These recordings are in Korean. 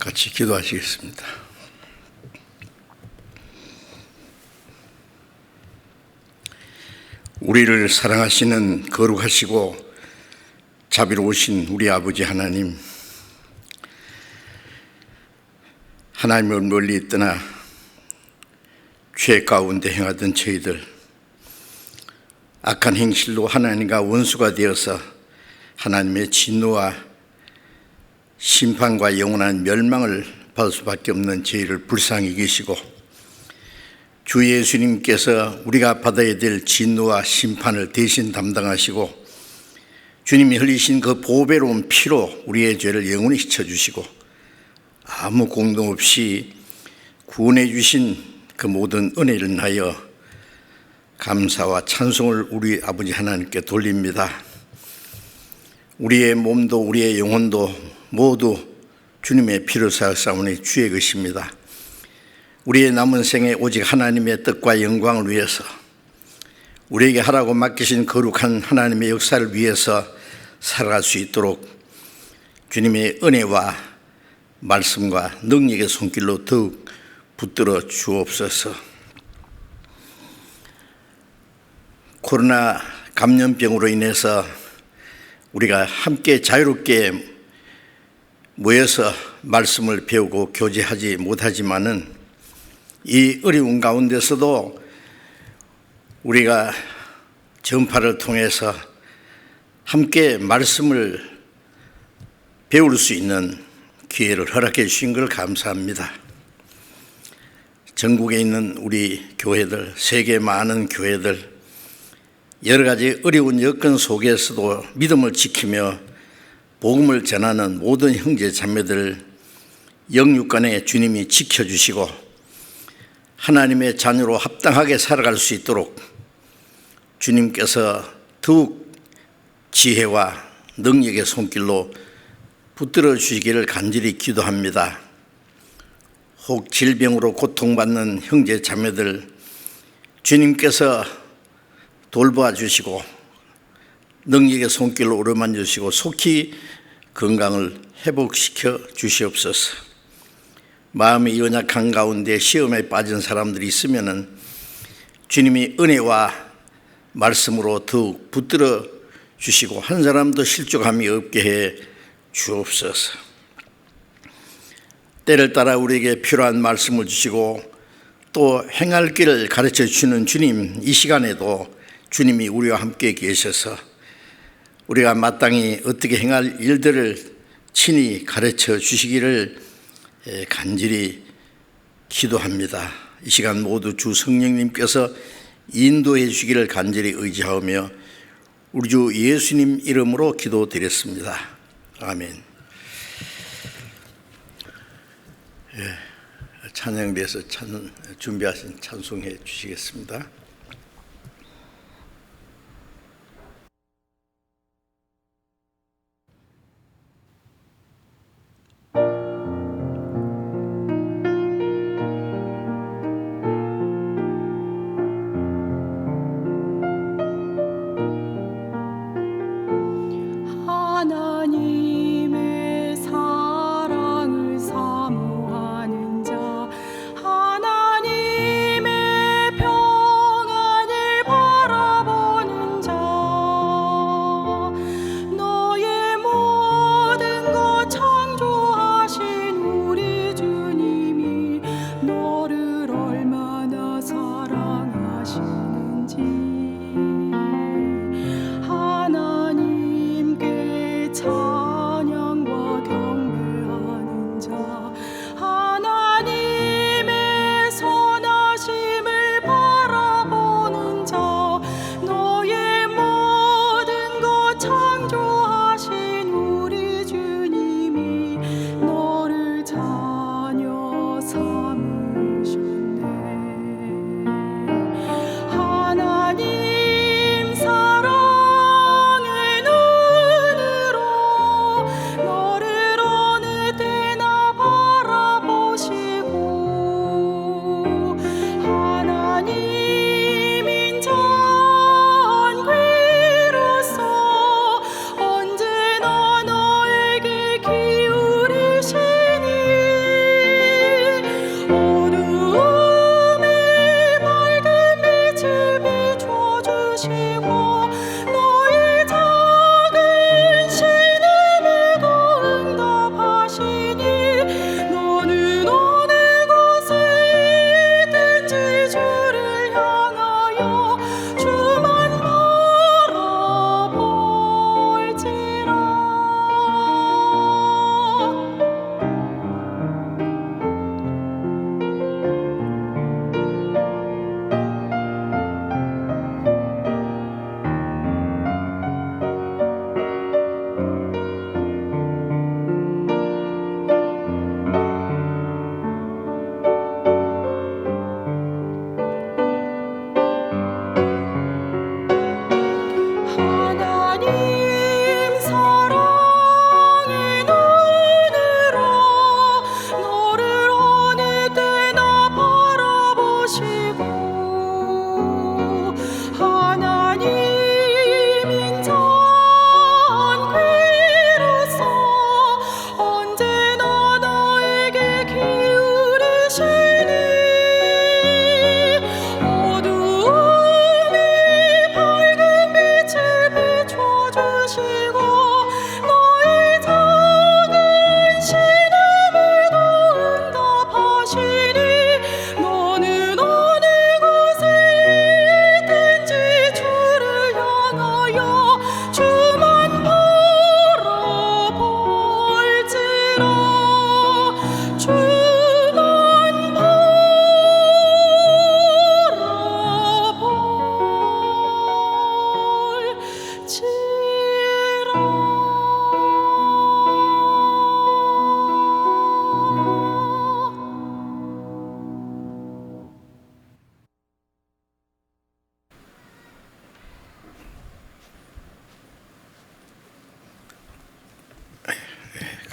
같이 기도하시겠습니다. 우리를 사랑하시는 거룩하시고 자비로우신 우리 아버지 하나님, 하나님을 멀리 떠나 죄 가운데 행하던 저희들, 악한 행실로 하나님과 원수가 되어서 하나님의 진노와 심판과 영원한 멸망을 받을 수밖에 없는 저희를 불쌍히 여기시고, 주 예수님께서 우리가 받아야 될 진노와 심판을 대신 담당하시고, 주님이 흘리신 그 보배로운 피로 우리의 죄를 영원히 씻어주시고, 아무 공동 없이 구원해 주신 그 모든 은혜를 인하여 감사와 찬송을 우리 아버지 하나님께 돌립니다. 우리의 몸도 우리의 영혼도 모두 주님의 피로 사였사오니 주의 것입니다. 우리의 남은 생에 오직 하나님의 뜻과 영광을 위해서, 우리에게 하라고 맡기신 거룩한 하나님의 역사를 위해서 살아갈 수 있도록 주님의 은혜와 말씀과 능력의 손길로 더욱 붙들어 주옵소서. 코로나 감염병으로 인해서 우리가 함께 자유롭게 모여서 말씀을 배우고 교제하지 못하지만은, 이 어려운 가운데서도 우리가 전파를 통해서 함께 말씀을 배울 수 있는 기회를 허락해 주신 걸 감사합니다. 전국에 있는 우리 교회들, 세계 많은 교회들, 여러 가지 어려운 여건 속에서도 믿음을 지키며 복음을 전하는 모든 형제 자매들 영육간에 주님이 지켜주시고 하나님의 자녀로 합당하게 살아갈 수 있도록 주님께서 더욱 지혜와 능력의 손길로 붙들어 주시기를 간절히 기도합니다. 혹 질병으로 고통받는 형제 자매들 주님께서 돌보아 주시고 능력의 손길로 어루만져 주시고 속히 건강을 회복시켜 주시옵소서. 마음이 연약한 가운데 시험에 빠진 사람들이 있으면은 주님이 은혜와 말씀으로 더욱 붙들어 주시고 한 사람도 실족함이 없게 해 주옵소서. 때를 따라 우리에게 필요한 말씀을 주시고 또 행할 길을 가르쳐 주시는 주님, 이 시간에도 주님이 우리와 함께 계셔서 우리가 마땅히 어떻게 행할 일들을 친히 가르쳐 주시기를 간절히 기도합니다. 이 시간 모두 주 성령님께서 인도해 주시기를 간절히 의지하며 우리 주 예수님 이름으로 기도드렸습니다. 아멘. 찬양대에서 준비하신 찬송해 주시겠습니다. 하나님의 사랑을 사모하는 자, 하나님의 평안을 바라보는 자, 너의 모든 것 창조하신 우리 주님이 너를 얼마나 사랑하시는지 하나님께 찬양과 경배하는 자, 하나님의 선하심을 바라보는 자, 너의 모든 것 창조하신 우리 주님이 너를 자녀 삼으셨네.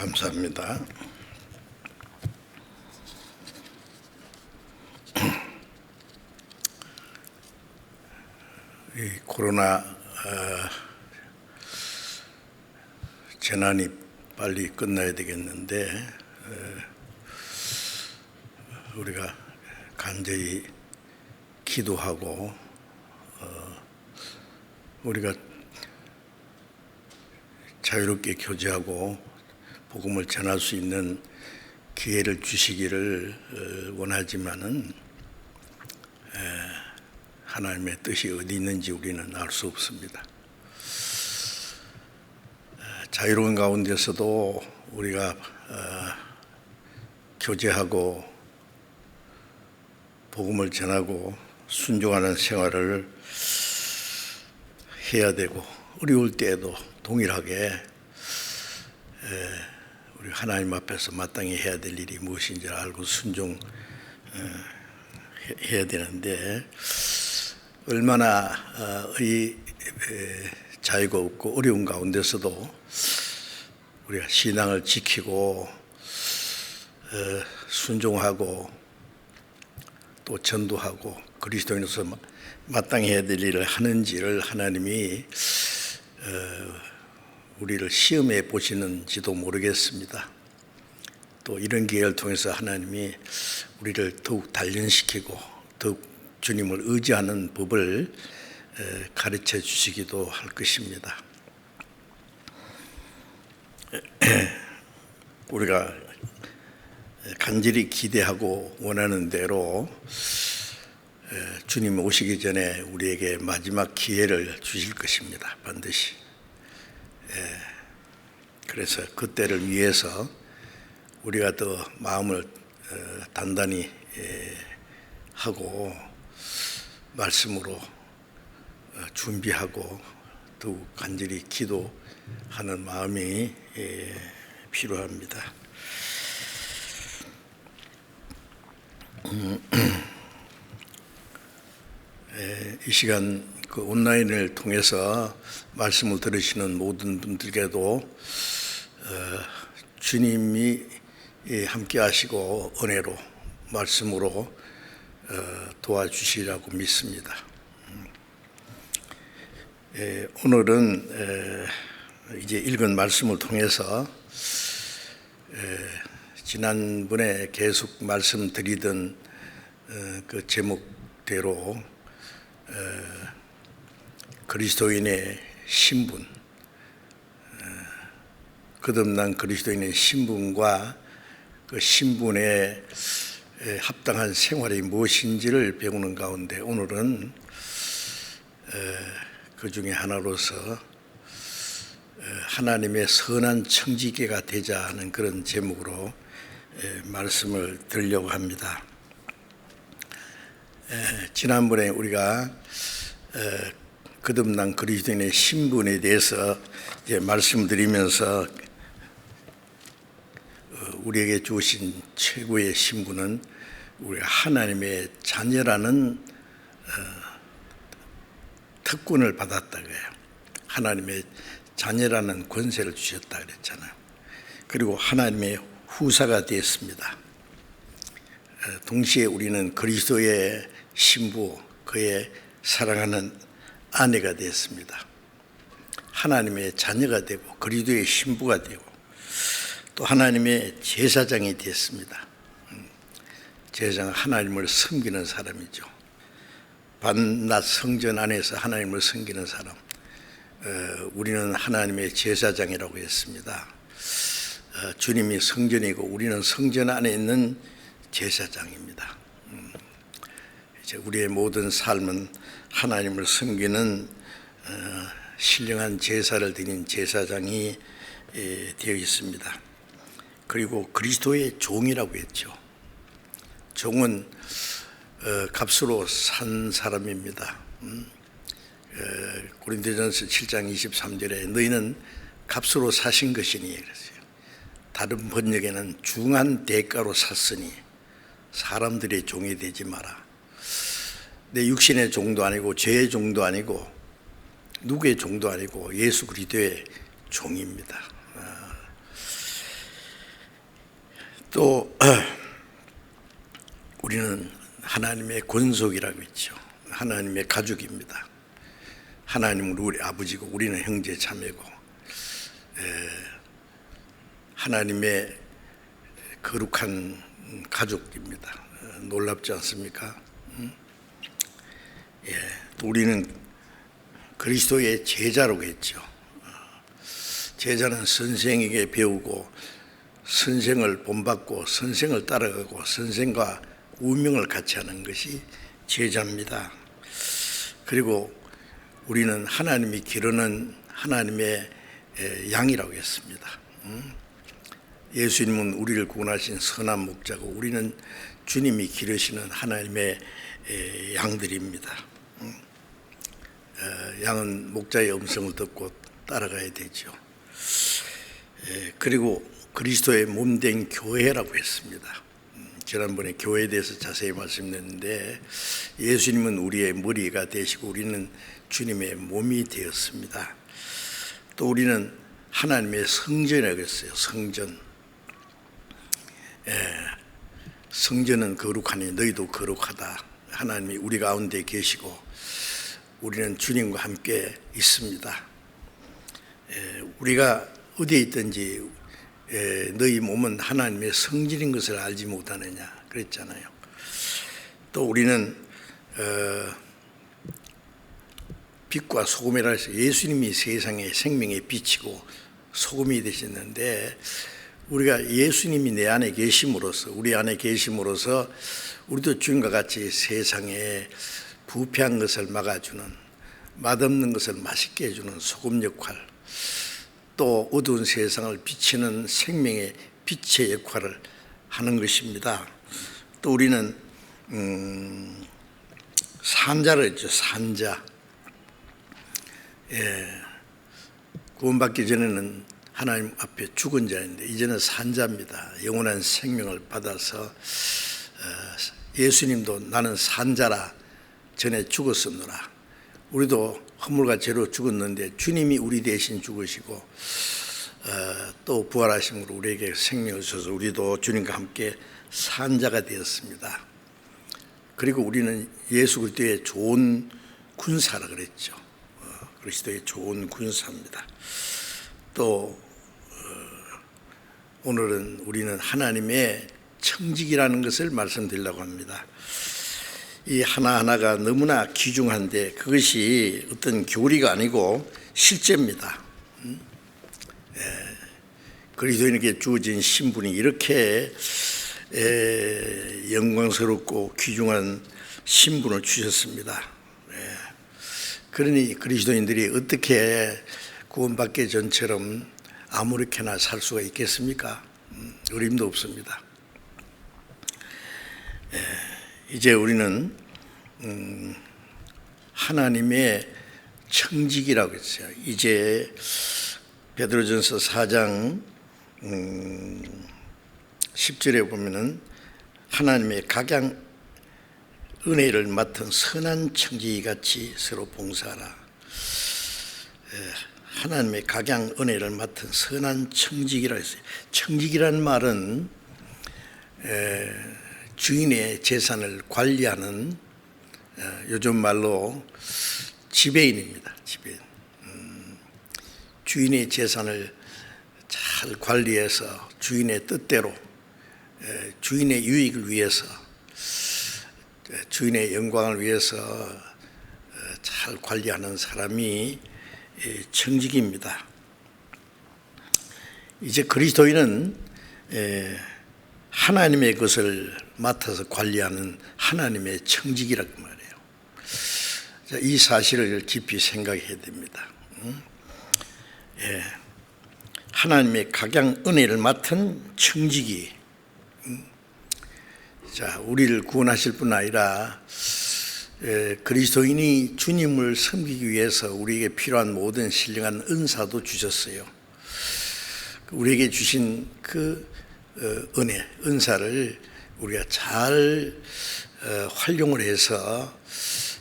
감사합니다. 이 코로나 재난이 빨리 끝나야 되겠는데 우리가 간절히 기도하고 우리가 자유롭게 교제하고 복음을 전할 수 있는 기회를 주시기를 원하지만은 하나님의 뜻이 어디 있는지 우리는 알 수 없습니다. 자유로운 가운데서도 우리가 교제하고 복음을 전하고 순종하는 생활을 해야 되고 어려울 때에도 동일하게 우리 하나님 앞에서 마땅히 해야 될 일이 무엇인지 알고 순종해야 되는데 얼마나 이 자유가 없고 어려운 가운데서도 우리가 신앙을 지키고 순종하고 또 전도하고 그리스도인으로서 마땅히 해야 될 일을 하는지를 하나님이 우리를 시험해 보시는지도 모르겠습니다. 또 이런 기회를 통해서 하나님이 우리를 더욱 단련시키고 더욱 주님을 의지하는 법을 가르쳐 주시기도 할 것입니다. 우리가 간절히 기대하고 원하는 대로 주님 오시기 전에 우리에게 마지막 기회를 주실 것입니다. 반드시. 그래서 그때를 위해서 우리가 더 마음을 단단히 하고 말씀으로 준비하고 더욱 간절히 기도하는 마음이 필요합니다. 이 시간 그 온라인을 통해서 말씀을 들으시는 모든 분들께도 주님이 함께 하시고 은혜로 말씀으로 도와주시라고 믿습니다. 오늘은 이제 읽은 말씀을 통해서 지난번에 계속 말씀드리던 그 제목대로 그리스도인의 신분, 거듭난 그리스도인의 신분과 그 신분에 합당한 생활이 무엇인지를 배우는 가운데 오늘은 그 중에 하나로서 하나님의 선한 청지기가 되자 하는 그런 제목으로 말씀을 드리려고 합니다. 지난번에 우리가 거듭난 그리스도인의 신분에 대해서 이제 말씀드리면서 우리에게 주신 최고의 신분은 우리가 하나님의 자녀라는 특권을 받았다고요. 하나님의 자녀라는 권세를 주셨다 그랬잖아요. 그리고 하나님의 후사가 되었습니다. 동시에 우리는 그리스도의 신부, 그의 사랑하는 아내가 되었습니다. 하나님의 자녀가 되고 그리스도의 신부가 되고 또 하나님의 제사장이 되었습니다. 제사장은 하나님을 섬기는 사람이죠. 밤낮 성전 안에서 하나님을 섬기는 사람. 우리는 하나님의 제사장이라고 했습니다. 주님이 성전이고 우리는 성전 안에 있는 제사장입니다. 이제 우리의 모든 삶은 하나님을 섬기는 신령한 제사를 드린 제사장이 되어 있습니다. 그리고 그리스도의 종이라고 했죠. 종은 값으로 산 사람입니다. 고린도전서 7장 23절에 너희는 값으로 사신 것이니 그랬어요. 다른 번역에는 중한 대가로 샀으니 사람들의 종이 되지 마라. 내 육신의 종도 아니고 죄의 종도 아니고 누구의 종도 아니고 예수 그리스도의 종입니다. 또 우리는 하나님의 권속이라고 있죠. 하나님의 가족입니다. 하나님은 우리 아버지고 우리는 형제 자매고 하나님의 거룩한 가족입니다. 놀랍지 않습니까? 또 우리는 그리스도의 제자라고 했죠. 제자는 선생에게 배우고 선생을 본받고 선생을 따라가고 선생과 운명을 같이 하는 것이 제자입니다. 그리고 우리는 하나님이 기르는 하나님의 양이라고 했습니다. 예수님은 우리를 구원하신 선한 목자고 우리는 주님이 기르시는 하나님의 양들입니다. 양은 목자의 음성을 듣고 따라가야 되죠. 그리고 그리스도의 몸된 교회라고 했습니다. 지난번에 교회에 대해서 자세히 말씀드렸는데 예수님은 우리의 머리가 되시고 우리는 주님의 몸이 되었습니다. 또 우리는 하나님의 성전이라고 했어요. 성전. 성전은 거룩하니 너희도 거룩하다. 하나님이 우리 가운데 계시고 우리는 주님과 함께 있습니다. 우리가 어디에 있든지 너희 몸은 하나님의 성전인 것을 알지 못하느냐 그랬잖아요. 또 우리는 빛과 소금이라 해서 예수님이 세상의 생명의 빛이고 소금이 되셨는데 우리가 예수님이 내 안에 계심으로써 우리 안에 계심으로써 우리도 주님과 같이 세상에 부패한 것을 막아주는 맛없는 것을 맛있게 해주는 소금 역할, 또 어두운 세상을 비치는 생명의 빛의 역할을 하는 것입니다. 또 우리는 산자를 했죠. 산자. 구원받기 전에는 하나님 앞에 죽은 자인데 이제는 산자입니다. 영원한 생명을 받아서 예수님도 나는 산자라 전에 죽었었노라. 우리도 허물과 죄로 죽었는데 주님이 우리 대신 죽으시고 또 부활하심으로 우리에게 생명을 주셔서 우리도 주님과 함께 산자가 되었습니다. 그리고 우리는 예수 그리스도의 좋은 군사라 그랬죠. 그리스도의 좋은 군사입니다. 또 오늘은 우리는 하나님의 청직이라는 것을 말씀드리려고 합니다. 이 하나하나가 너무나 귀중한데 그것이 어떤 교리가 아니고 실제입니다. 그리스도인에게 주어진 신분이 이렇게 영광스럽고 귀중한 신분을 주셨습니다. 그러니 그리스도인들이 어떻게 구원받기 전처럼 아무렇게나 살 수가 있겠습니까? 어림도 없습니다. 이제 우리는 하나님의 청직이라고 했어요. 이제 베드로전서 4장 10절에 보면은 하나님의 각양 은혜를 맡은 선한 청지기같이 서로 봉사하라. 하나님의 각양 은혜를 맡은 선한 청지기라 했어요. 청지기라는 말은 주인의 재산을 관리하는 요즘 말로 지배인입니다. 지배인. 주인의 재산을 잘 관리해서 주인의 뜻대로 주인의 유익을 위해서 주인의 영광을 위해서 잘 관리하는 사람이 청직입니다. 이제 그리스도인은 하나님의 것을 맡아서 관리하는 하나님의 청직이라고 말해요. 이 사실을 깊이 생각해야 됩니다. 하나님의 각양 은혜를 맡은 청직이 우리를 구원하실 뿐 아니라 그리스도인이 주님을 섬기기 위해서 우리에게 필요한 모든 신령한 은사도 주셨어요. 우리에게 주신 그 은혜, 은사를 우리가 잘 활용을 해서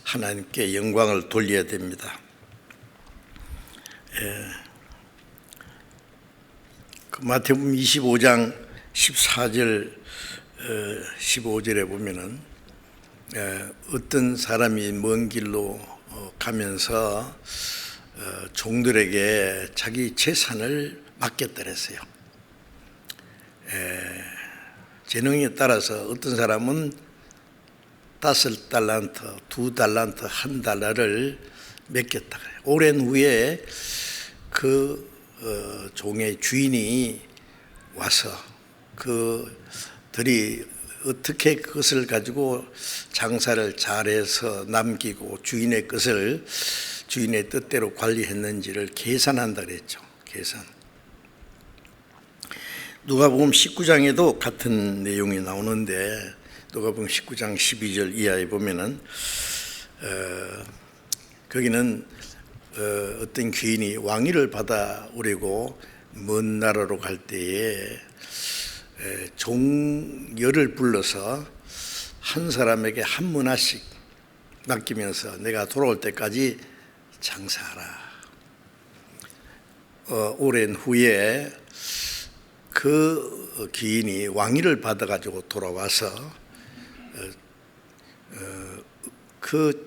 하나님께 영광을 돌려야 됩니다. 마태복음 25장 14절 15절에 보면은 어떤 사람이 먼 길로 가면서 종들에게 자기 재산을 맡겼다 그랬어요. 재능에 따라서 어떤 사람은 5달란트, 2달란트, 1달러를 맡겼다 그래요. 오랜 후에 그 종의 주인이 와서 그들이 어떻게 그것을 가지고 장사를 잘해서 남기고 주인의 것을 주인의 뜻대로 관리했는지를 계산한다 그랬죠. 계산. 누가복음 19장에도 같은 내용이 나오는데 누가복음 19장 12절 이하에 보면은 거기는 어떤 귀인이 왕위를 받아오려고 먼 나라로 갈 때에 종열을 불러서 한 사람에게 한 문화씩 맡기면서 내가 돌아올 때까지 장사하라. 오랜 후에 그 귀인이 왕위를 받아가지고 돌아와서 그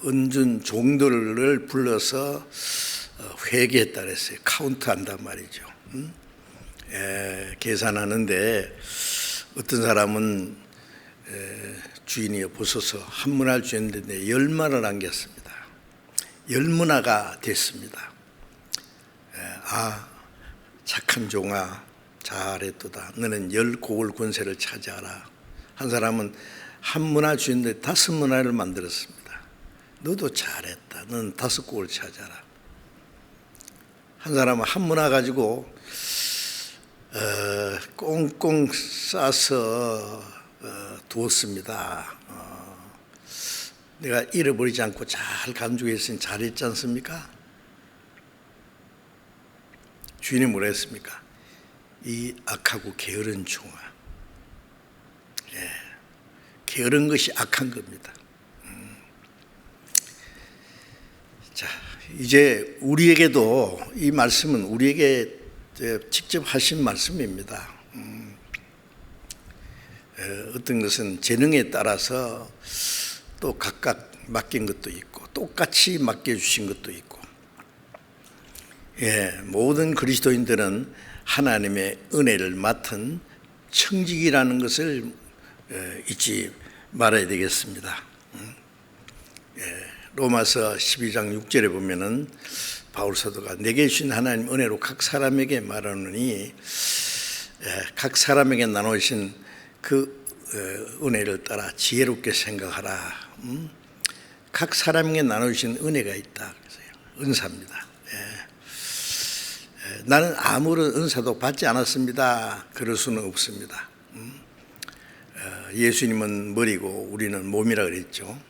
은준 종들을 불러서 회계했다 그랬어요. 카운트한단 말이죠. 계산하는데 어떤 사람은 주인이 보소서 한 문화를 주었는데 10문화를 남겼습니다. 10문화가 됐습니다. 착한 종아 잘했도다. 너는 10고을 권세를 차지하라. 한 사람은 한 문화 주인데 5문화를 만들었습니다. 너도 잘했다. 너는 5고을 차지하라. 한 사람은 한 문화 가지고 꽁꽁 싸서 두었습니다. 내가 잃어버리지 않고 잘 간주해 있으니 잘했지 않습니까? 주인이 뭐라 했습니까? 이 악하고 게으른 종아. 게으른 것이 악한 겁니다. 자, 이제 우리에게도 이 말씀은 우리에게 직접 하신 말씀입니다. 어떤 것은 재능에 따라서 또 각각 맡긴 것도 있고 똑같이 맡겨주신 것도 있고, 모든 그리스도인들은 하나님의 은혜를 맡은 청직이라는 것을 잊지 말아야 되겠습니다. 로마서 12장 6절에 보면은 바울 사도가 내게 주신 하나님 은혜로 각 사람에게 말하노니 각 사람에게 나누신 그 은혜를 따라 지혜롭게 생각하라. 각 사람에게 나누신 은혜가 있다. 그래서요. 은사입니다. 나는 아무런 은사도 받지 않았습니다. 그럴 수는 없습니다. 예수님은 머리고 우리는 몸이라 그랬죠.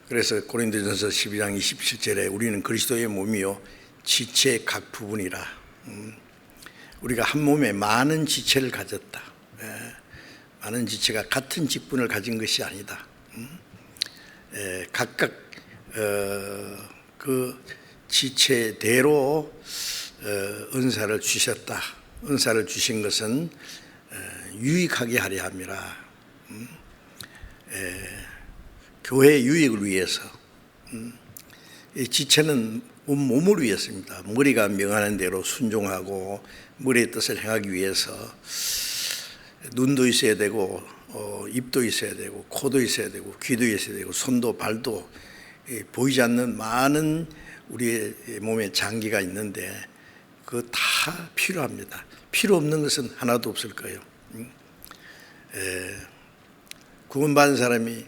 그래서 고린도전서 12장 27절에 우리는 그리스도의 몸이요 지체 각 부분이라. 우리가 한 몸에 많은 지체를 가졌다. 많은 지체가 같은 직분을 가진 것이 아니다. 각각 그 지체대로 은사를 주셨다. 은사를 주신 것은 유익하게 하려 함이라. 교회의 유익을 위해서. 이 지체는 몸을 위해서입니다. 머리가 명하는 대로 순종하고 머리의 뜻을 행하기 위해서 눈도 있어야 되고 입도 있어야 되고 코도 있어야 되고 귀도 있어야 되고 손도 발도 보이지 않는 많은 우리의 몸에 장기가 있는데 그거 다 필요합니다. 필요 없는 것은 하나도 없을 거예요. 구원받은 사람이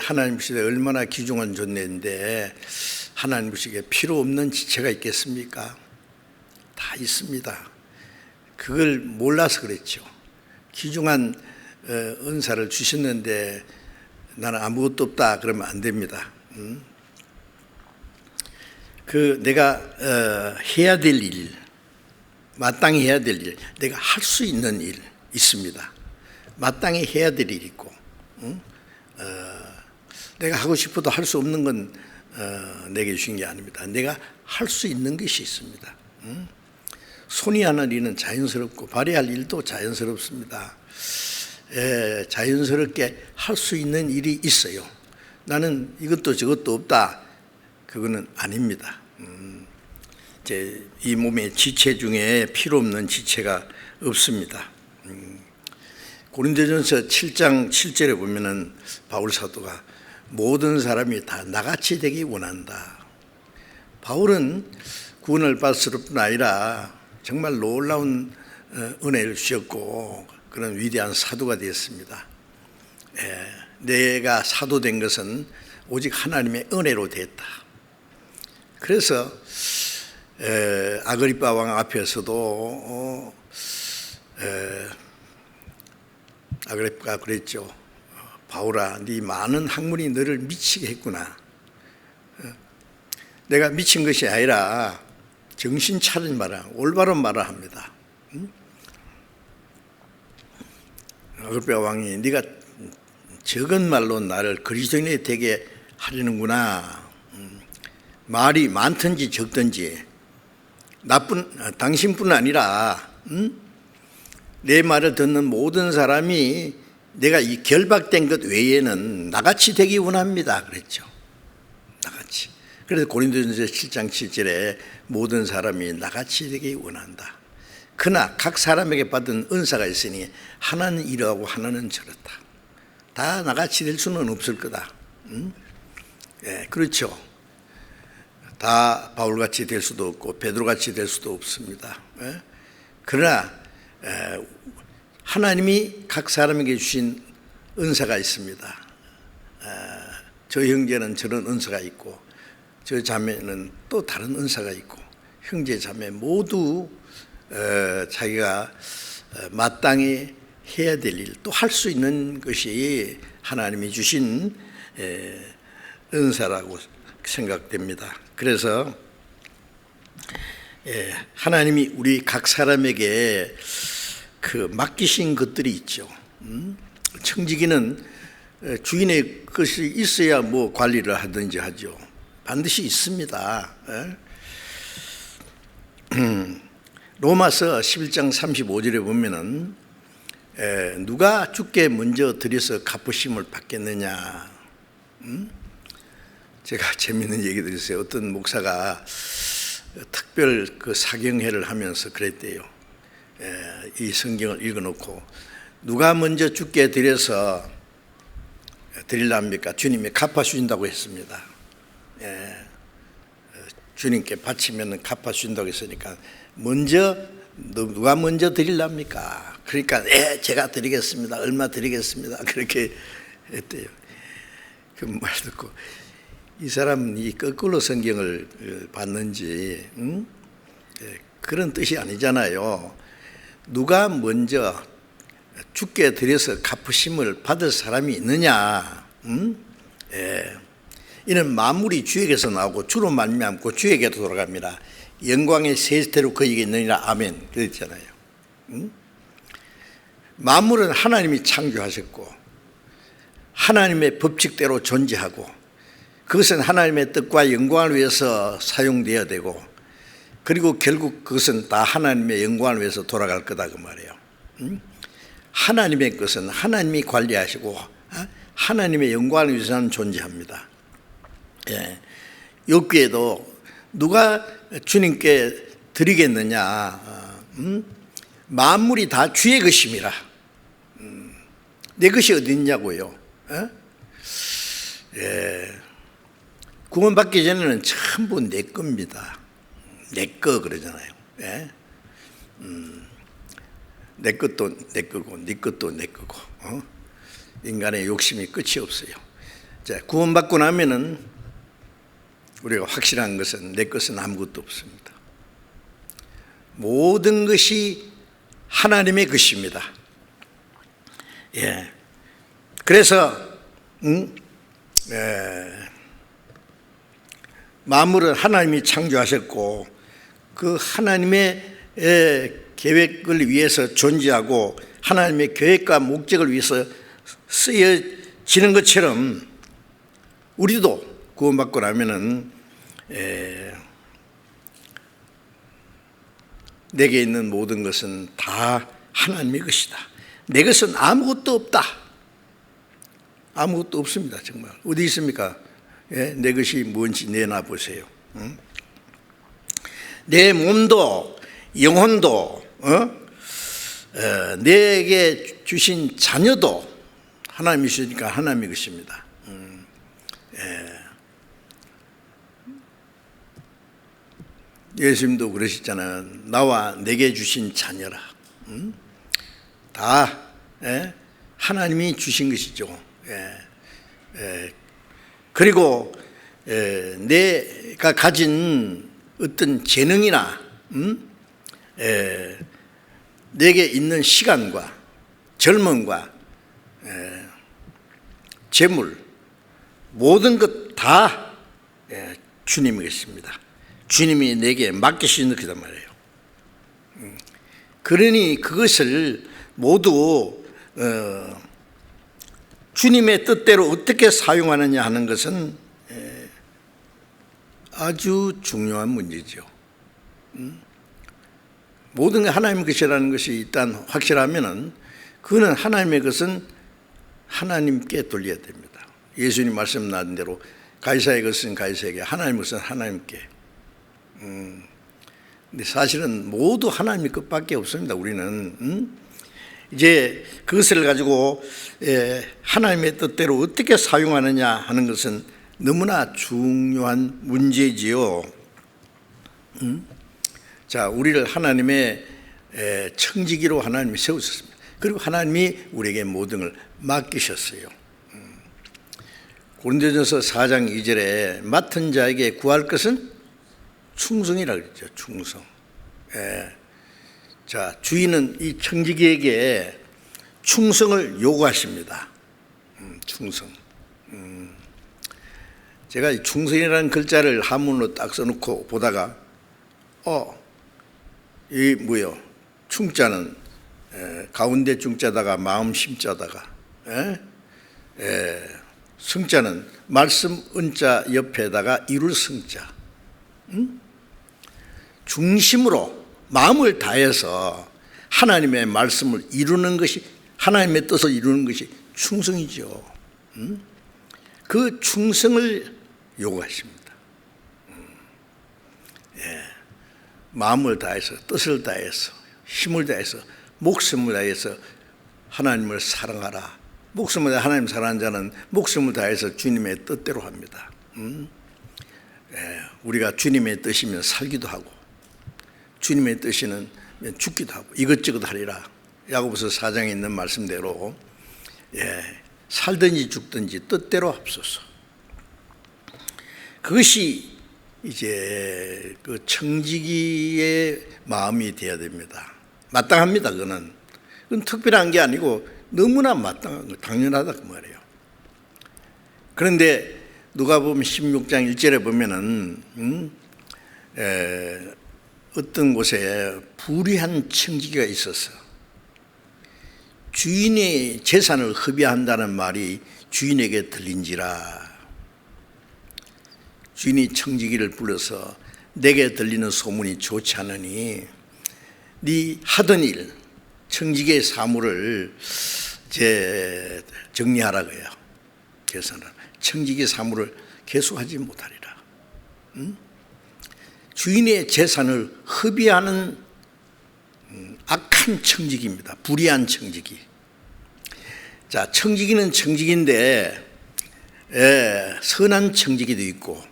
하나님 보시기에 얼마나 귀중한 존재인데 하나님 보시기에 필요 없는 지체가 있겠습니까? 다 있습니다. 그걸 몰라서 그랬죠. 귀중한 은사를 주셨는데 나는 아무것도 없다 그러면 안 됩니다. 내가 해야 될 일, 마땅히 해야 될 일, 내가 할 수 있는 일 있습니다. 마땅히 해야 될 일 있고, 내가 하고 싶어도 할 수 없는 건 내게 주신 게 아닙니다. 내가 할 수 있는 것이 있습니다. 손이 하는 일은 자연스럽고 발이 할 일도 자연스럽습니다. 자연스럽게 할 수 있는 일이 있어요. 나는 이것도 저것도 없다, 그거는 아닙니다. 이 몸의 지체 중에 필요 없는 지체가 없습니다. 고린도전서 7장 7절에 보면은 바울 사도가 모든 사람이 다 나같이 되기 원한다. 바울은 구원을 받을 뿐 아니라 정말 놀라운 은혜를 주셨고 그런 위대한 사도가 되었습니다. 내가 사도된 것은 오직 하나님의 은혜로 됐다. 그래서 아그리빠 왕 앞에서도 아그리빠가 그랬죠. 바울아, 네 많은 학문이 너를 미치게 했구나. 내가 미친 것이 아니라 정신 차린 말아, 올바른 말을 합니다. 아그리빠 왕이 네가 적은 말로 나를 그리스도인이 되게 하려는구나. 말이 많든지 적든지 당신뿐 아니라 내 말을 듣는 모든 사람이 내가 이 결박된 것 외에는 나같이 되기 원합니다, 그랬죠. 나같이. 그래서 고린도전서 7장 7절에 모든 사람이 나같이 되기 원한다. 그러나 각 사람에게 받은 은사가 있으니 하나는 이러하고 하나는 저렇다. 다 나같이 될 수는 없을 거다. 그렇죠. 다 바울같이 될 수도 없고 베드로같이 될 수도 없습니다. 그러나 하나님이 각 사람에게 주신 은사가 있습니다. 저 형제는 저런 은사가 있고 저 자매는 또 다른 은사가 있고 형제 자매 모두 자기가 마땅히 해야 될 일, 또 할 수 있는 것이 하나님이 주신 은사라고 생각됩니다. 그래서 하나님이 우리 각 사람에게 그 맡기신 것들이 있죠. 청지기는 주인의 것이 있어야 뭐 관리를 하든지 하죠. 반드시 있습니다. 로마서 11장 35절에 보면은 누가 주께 먼저 드려서 갚으심을 받겠느냐. 제가 재미있는 얘기 드렸어요. 어떤 목사가 특별 그 사경회를 하면서 그랬대요. 이 성경을 읽어놓고 누가 먼저 주께 드려서 드리랍니까? 주님이 갚아주신다고 했습니다. 주님께 바치면 갚아주신다고 했으니까 누가 먼저 드리랍니까? 그러니까 제가 드리겠습니다. 얼마 드리겠습니다. 그렇게 했대요. 그 말 듣고 이 사람은 이 거꾸로 성경을 봤는지 그런 뜻이 아니잖아요. 누가 먼저 주께 드려서 갚으심을 받을 사람이 있느냐. 이는 만물이 주에게서 나오고 주로 말미암고 주에게로 돌아갑니다. 영광의 세대로 그에게 있느니라. 아멘. 그랬잖아요. 만물은 하나님이 창조하셨고 하나님의 법칙대로 존재하고 그것은 하나님의 뜻과 영광을 위해서 사용되어야 되고 그리고 결국 그것은 다 하나님의 영광을 위해서 돌아갈 거다 그 말이에요. 하나님의 것은 하나님이 관리하시고 하나님의 영광을 위해서는 존재합니다. 여기에도 누가 주님께 드리겠느냐. 만물이 다 주의 것임이라. 내 것이 어디 있냐고요. 구원받기 전에는 전부 내 겁니다. 내 거 그러잖아요. 내 것도 내 거고 네 것도 내 거고 인간의 욕심이 끝이 없어요. 자, 구원받고 나면은 우리가 확실한 것은 내 것은 아무것도 없습니다. 모든 것이 하나님의 것입니다. 그래서 만물은 하나님이 창조하셨고 그 하나님의 계획을 위해서 존재하고 하나님의 계획과 목적을 위해서 쓰여지는 것처럼 우리도 구원받고 나면은 내게 있는 모든 것은 다 하나님의 것이다. 내 것은 아무것도 없다. 아무것도 없습니다. 정말. 어디 있습니까? 예, 내 것이 뭔지 내놔 보세요. 응? 내 몸도 영혼도 내게 주신 자녀도 하나님이 주시니까 하나님의 것입니다. 예수님도 그러셨잖아요. 나와 내게 주신 자녀라. 다 하나님이 주신 것이죠. 그리고 내가 가진 어떤 재능이나 내게 있는 시간과 젊음과 재물 모든 것 다 주님의 것입니다. 주님이 내게 맡기시는 것이란 말이에요. 그러니 그것을 모두 주님의 뜻대로 어떻게 사용하느냐 하는 것은 아주 중요한 문제죠. 모든 게 하나님의 것이라는 것이 일단 확실하면은 그거는 하나님의 것은 하나님께 돌려야 됩니다. 예수님 말씀 나온 대로 가이사의 것은 가이사에게, 하나님의 것은 하나님께. 근데 사실은 모두 하나님의 것밖에 없습니다. 우리는 이제 그것을 가지고 하나님의 뜻대로 어떻게 사용하느냐 하는 것은 너무나 중요한 문제지요. 자, 우리를 하나님의 청지기로 하나님이 세우셨습니다. 그리고 하나님이 우리에게 모든 걸 맡기셨어요. 고린도전서 4장 2절에 맡은 자에게 구할 것은 충성이라고 그랬죠. 충성. 자, 주인은 이 청지기에게 충성을 요구하십니다. 충성. 제가 이 충성이라는 글자를 한문으로 딱 써놓고 보다가 이 뭐요? 충자는 가운데 중자다가 마음 심자다가 성자는 말씀 은자 옆에다가 이룰 성자. 중심으로 마음을 다해서 하나님의 말씀을 이루는 것이, 하나님의 뜻을 이루는 것이 충성이죠. 그 충성을 요구하십니다. 마음을 다해서, 뜻을 다해서, 힘을 다해서, 목숨을 다해서 하나님을 사랑하라. 목숨을 다해 하나님 사랑하는 자는 목숨을 다해서 주님의 뜻대로 합니다. 우리가 주님의 뜻이면 살기도 하고 주님의 뜻이면 죽기도 하고 이것저것 하리라. 야고보서 4장에 있는 말씀대로 살든지 죽든지 뜻대로 합소서. 그것이 이제 그 청지기의 마음이 되어야 됩니다. 마땅합니다. 그건 특별한 게 아니고 너무나 마땅한 거, 당연하다 그 말이에요. 그런데 누가복음 16장 1절에 보면은 어떤 곳에 불의한 청지기가 있어서 주인의 재산을 흡야한다는 말이 주인에게 들린지라. 주인이 청지기를 불러서 내게 들리는 소문이 좋지 않으니 네 하던 일, 청지기의 사물을 정리하라고요. 계산을. 청지기 사물을 계속하지 못하리라. 주인의 재산을 흡야하는 악한 청지기입니다. 불의한 청지기. 자, 청지기는 청지기인데 선한 청지기도 있고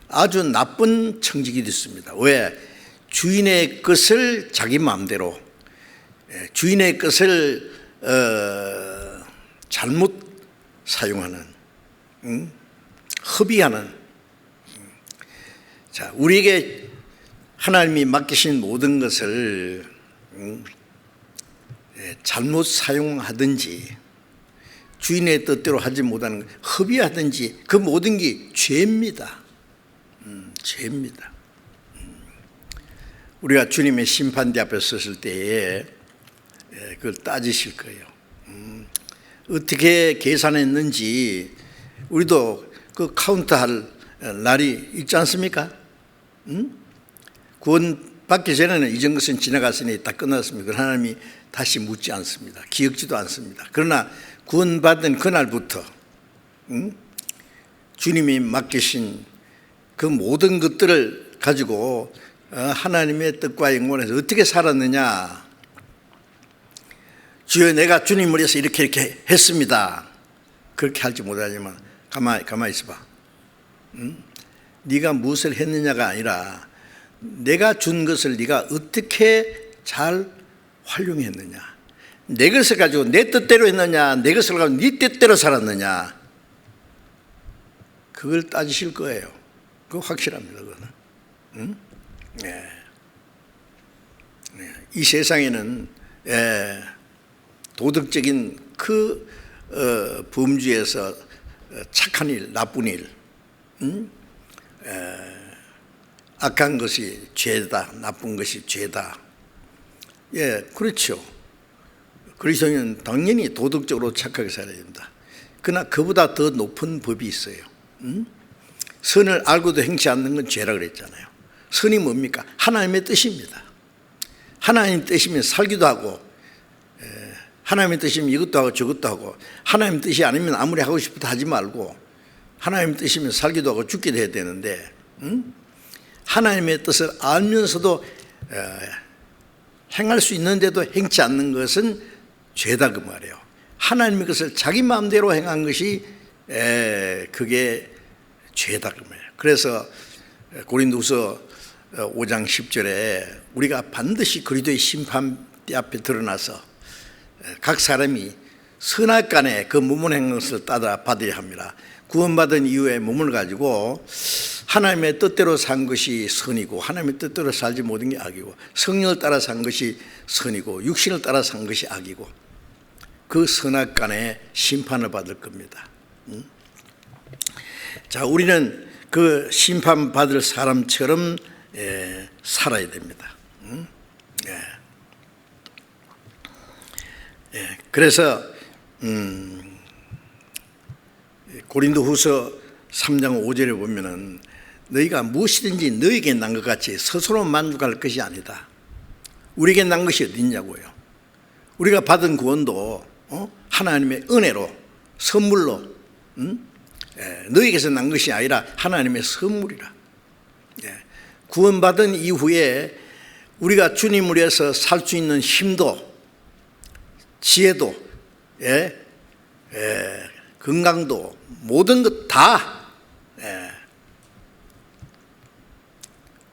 아주 나쁜 청지기도 있습니다. 왜? 주인의 것을 자기 마음대로, 주인의 것을 잘못 사용하는, 허비하는. 자, 우리에게 하나님이 맡기신 모든 것을 잘못 사용하든지 주인의 뜻대로 하지 못하는, 허비하든지 그 모든 게 죄입니다. 죄입니다. 우리가 주님의 심판대 앞에 섰을 때에 그걸 따지실 거예요. 어떻게 계산했는지 우리도 그 카운트할 날이 있지 않습니까? 구원 받기 전에는 잊은 것은 지나갔으니 다 끝났습니다. 하나님이 다시 묻지 않습니다. 기억지도 않습니다. 그러나 구원받은 그날부터 주님이 맡기신 그 모든 것들을 가지고 하나님의 뜻과 영원에서 어떻게 살았느냐. 주여 내가 주님을 위해서 이렇게 했습니다. 그렇게 할지 못하지만 가만히 있어봐. 네가 무엇을 했느냐가 아니라 내가 준 것을 네가 어떻게 잘 활용했느냐. 내 것을 가지고 내 뜻대로 했느냐, 내 것을 가지고 네 뜻대로 살았느냐, 그걸 따지실 거예요. 그거 확실합니다. 그거는. 이 세상에는 도덕적인 그 범주에서 착한 일, 나쁜 일, 악한 것이 죄다, 나쁜 것이 죄다. 그렇죠. 그리스도인은 당연히 도덕적으로 착하게 살아야 된다. 그러나 그보다 더 높은 법이 있어요. 선을 알고도 행치 않는 건 죄라 그랬잖아요. 선이 뭡니까? 하나님의 뜻입니다. 하나님 뜻이면 살기도 하고, 하나님의 뜻이면 이것도 하고 저것도 하고, 하나님 뜻이 아니면 아무리 하고 싶어도 하지 말고, 하나님 뜻이면 살기도 하고 죽기도 해야 되는데, 하나님의 뜻을 알면서도 행할 수 있는데도 행치 않는 것은 죄다 그 말이에요. 하나님의 것을 자기 마음대로 행한 것이 그게 죄다 그 말이에요. 그래서 고린도후서 5장 10절에 우리가 반드시 그리스도의 심판대 앞에 드러나서 각 사람이 선악간에 그 몸을 행한 것을 따라 받아야 합니다. 구원받은 이후에 몸을 가지고 하나님의 뜻대로 산 것이 선이고, 하나님의 뜻대로 살지 못한 게 악이고, 성령을 따라 산 것이 선이고, 육신을 따라 산 것이 악이고, 그 선악간에 심판을 받을 겁니다. 자, 우리는 그 심판받을 사람처럼 살아야 됩니다. 그래서 고린도후서 3장 5절에 보면은 너희가 무엇이든지 너희에게 난 것 같이 스스로 만족할 것이 아니다. 우리에게 난 것이 어디 있냐고요. 우리가 받은 구원도 하나님의 은혜로, 선물로, 너희에게서 난 것이 아니라 하나님의 선물이라. 구원받은 이후에 우리가 주님을 위해서 살 수 있는 힘도, 지혜도, 건강도, 모든 것 다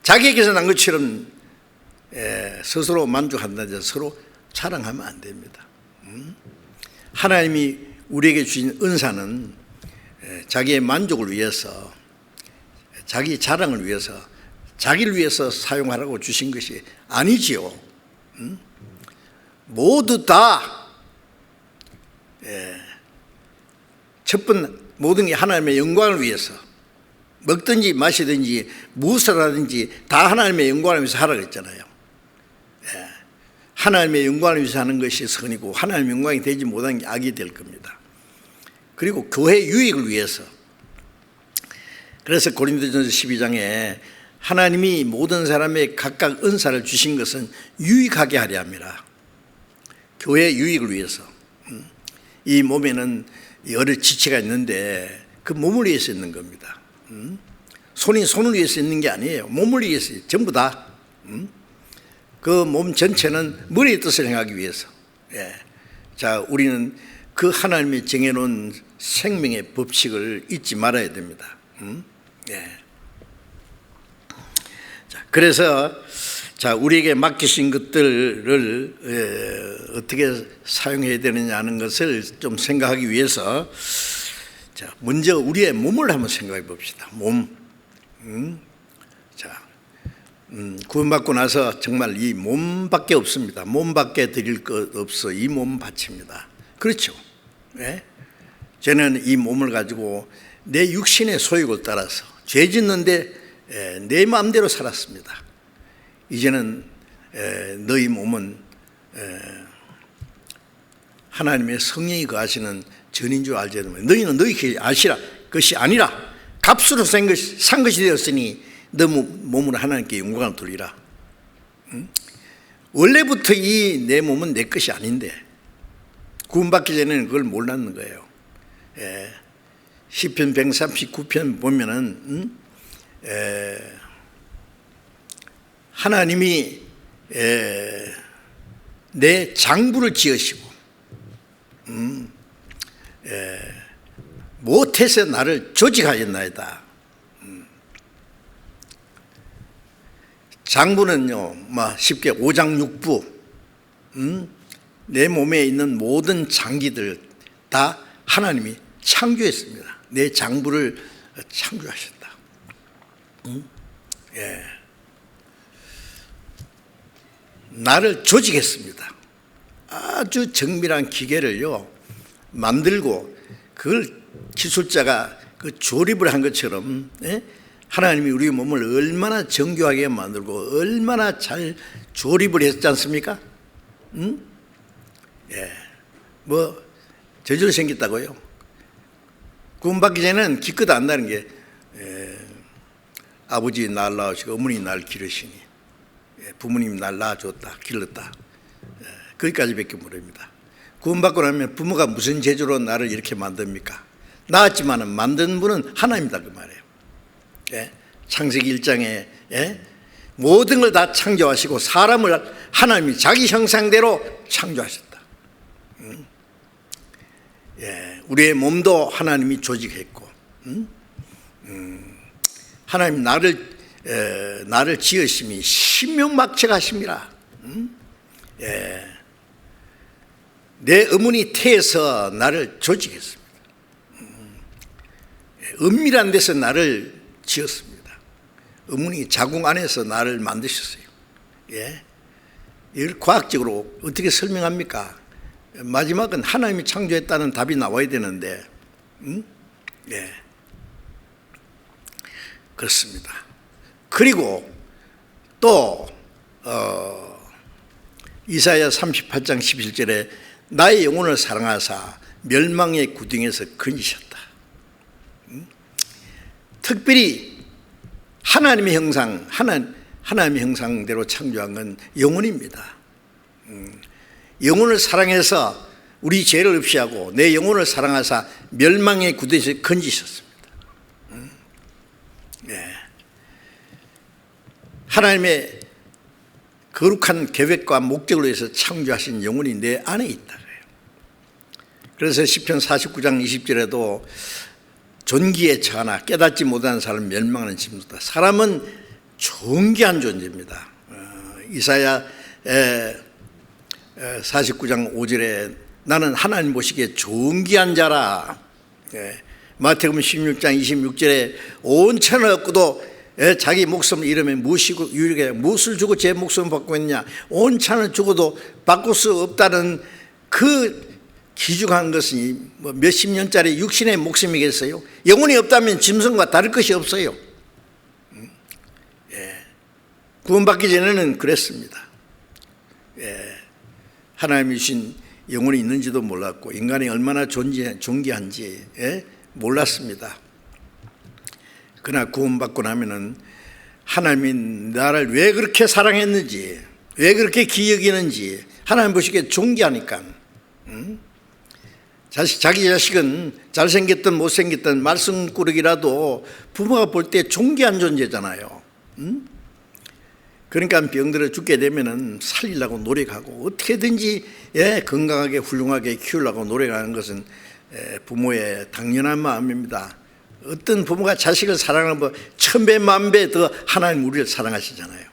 자기에게서 난 것처럼 스스로 만족한다는 데 서로 자랑하면 안 됩니다. 하나님이 우리에게 주신 은사는 자기의 만족을 위해서, 자기 자랑을 위해서, 자기를 위해서 사용하라고 주신 것이 아니지요. 모두 다 첫번 모든 게 하나님의 영광을 위해서, 먹든지 마시든지 무엇을 하든지 다 하나님의 영광을 위해서 하라고 했잖아요. 하나님의 영광을 위해서 하는 것이 선이고, 하나님의 영광이 되지 못한 게 악이 될 겁니다. 그리고 교회 유익을 위해서. 그래서 고린도전서 12장에 하나님이 모든 사람의 각각 은사를 주신 것은 유익하게 하려 함이라. 교회 유익을 위해서. 이 몸에는 여러 지체가 있는데 그 몸을 위해서 있는 겁니다. 손이 손을 위해서 있는 게 아니에요. 몸을 위해서, 전부 다. 그 몸 전체는 머리의 뜻을 행하기 위해서. 자, 우리는 그 하나님이 정해놓은 생명의 법칙을 잊지 말아야 됩니다. 자, 그래서 자, 우리에게 맡기신 것들을 어떻게 사용해야 되느냐 하는 것을 좀 생각하기 위해서, 자, 먼저 우리의 몸을 한번 생각해 봅시다. 몸. 자, 구원받고 나서 정말 이 몸밖에 없습니다. 몸밖에 드릴 것 없어. 이 몸 바칩니다. 그렇죠? 저는 이 몸을 가지고 내 육신의 소욕을 따라서 죄 짓는데 내 마음대로 살았습니다. 이제는 너희 몸은 하나님의 성령이 거하시는 전인 줄 알지. 너희는 너희 아시라 것이 아니라 값으로 산 것이 되었으니 너 몸으로 하나님께 영광을 돌리라. 원래부터 이 내 몸은 내 것이 아닌데 구원받기 전에는 그걸 몰랐는 거예요. 시편 139편 보면은 하나님이 내 장부를 지으시고 못해서 나를 조직하였나이다. 장부는요, 쉽게 오장육부, 내 몸에 있는 모든 장기들 다 하나님이 창조했습니다. 내 장부를 창조하셨다. 나를 조직했습니다. 아주 정밀한 기계를요 만들고 그걸 기술자가 그 조립을 한 것처럼 하나님이 우리 몸을 얼마나 정교하게 만들고 얼마나 잘 조립을 했지 않습니까? 저절로 생겼다고요. 구원받기 전에는 기껏 안다는 게 아버지 날 낳으시고 어머니 날 기르시니 부모님 날 낳아줬다 길렀다 거기까지밖에 모릅니다. 구원받고 나면 부모가 무슨 재주로 나를 이렇게 만듭니까? 낳았지만 만든 분은 하나님이다 그 말이에요. 창세기 1장에 모든 걸 다 창조하시고 사람을 하나님이 자기 형상대로 창조하셨다. 우리의 몸도 하나님이 조직했고 하나님 나를 지으심이 신명막측하심이라. 내 어머니 태에서 나를 조직했습니다. 은밀한 데서 나를 지었습니다. 어머니 자궁 안에서 나를 만드셨어요. 이걸 과학적으로 어떻게 설명합니까? 마지막은 하나님이 창조했다는 답이 나와야 되는데, 그렇습니다. 그리고 또 이사야 38장 11절에 나의 영혼을 사랑하사 멸망의 구덩이에서 건지셨다. 특별히 하나님의 형상, 하나님의 형상대로 창조한 건 영혼입니다. 영혼을 사랑해서 우리 죄를 없이하고 내 영혼을 사랑하사 멸망의 구덩이에서 건지셨습니다. 하나님의 거룩한 계획과 목적을 위해서 창조하신 영혼이 내 안에 있다. 그래서 시편 49장 20절에도 존귀에 처하나 깨닫지 못하는 사람은 멸망하는 짐승이다. 사람은 존귀한 존재입니다. 이사야 49장 5절에 나는 하나님 보시기에 존귀한 자라. 마태복음 16장 26절에 온 천을 얻고도 자기 목숨을 잃으며 무엇이고 유익에 무엇을 주고 제 목숨을 받고 있느냐. 온 천을 주고도 바꿀 수 없다는 그 귀중한 것은 몇십 년짜리 육신의 목숨이겠어요? 영혼이 없다면 짐승과 다를 것이 없어요. 구원받기 전에는 그랬습니다. 하나님이 주신 영혼이 있는지도 몰랐고 인간이 얼마나 존귀한지 몰랐습니다. 그러나 구원받고 나면은 하나님이 나를 왜 그렇게 사랑했는지, 왜 그렇게 귀히 여기는지 하나님 보시기에 존귀하니까. 자기 자식은 잘생겼든 못생겼든 말썽꾸러기라도 부모가 볼 때 존귀한 존재잖아요. 그러니까 병들어 죽게 되면은 살리려고 노력하고 어떻게든지 건강하게 훌륭하게 키우려고 노력하는 것은 부모의 당연한 마음입니다. 어떤 부모가 자식을 사랑하는 법 천배 만배 더 하나님 우리를 사랑하시잖아요.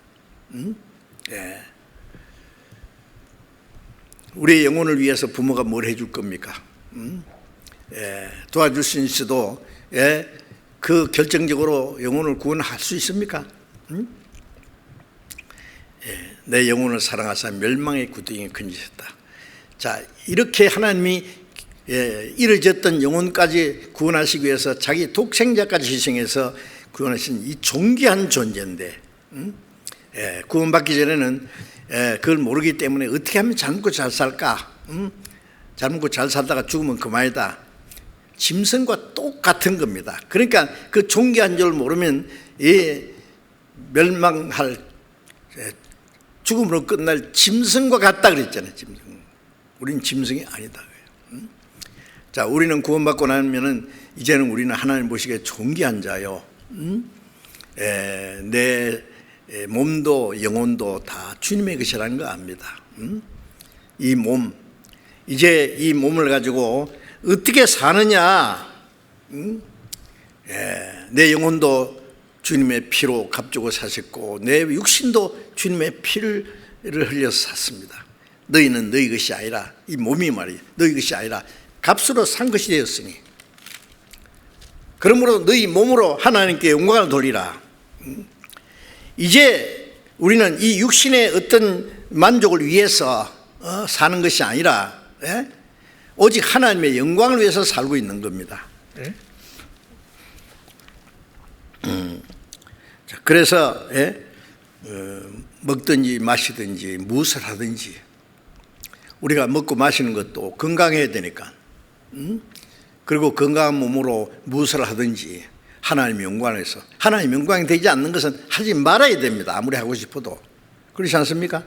우리의 영혼을 위해서 부모가 뭘 해줄 겁니까? 도와줄 수 있어도 그 결정적으로 영혼을 구원할 수 있습니까? 내 영혼을 사랑하사 멸망의 구덩이에 건지셨다. 자, 이렇게 하나님이 이뤄졌던 영혼까지 구원하시기 위해서 자기 독생자까지 희생해서 구원하신 이 존귀한 존재인데 구원받기 전에는 그걸 모르기 때문에 어떻게 하면 잘 먹고 잘 살까? 잘 먹고 잘 살다가 죽으면 그만이다. 짐승과 똑같은 겁니다. 그러니까 그 존귀한 줄 모르면 멸망할 죽음으로 끝날 짐승과 같다 그랬잖아요. 짐승. 우리는 짐승이 아니다. 자, 우리는 구원받고 나면은 이제는 우리는 하나님 보시기에 존귀한 자요. 내 몸도 영혼도 다 주님의 것이라는 거 압니다. 이 몸, 이제 이 몸을 가지고 어떻게 사느냐? 내 영혼도 주님의 피로 값주고 사셨고 내 육신도 주님의 피를 흘려서 샀습니다. 너희는 너희 것이 아니라, 이 몸이 말이야, 너희 것이 아니라 값으로 산 것이 되었으니 그러므로 너희 몸으로 하나님께 영광을 돌리라. 이제 우리는 이 육신의 어떤 만족을 위해서 사는 것이 아니라 오직 하나님의 영광을 위해서 살고 있는 겁니다. 그래서 먹든지 마시든지 무엇을 하든지 우리가 먹고 마시는 것도 건강해야 되니까, 그리고 건강한 몸으로 무엇을 하든지 하나님의 영광을 위해서, 하나님 영광이 되지 않는 것은 하지 말아야 됩니다. 아무리 하고 싶어도. 그렇지 않습니까?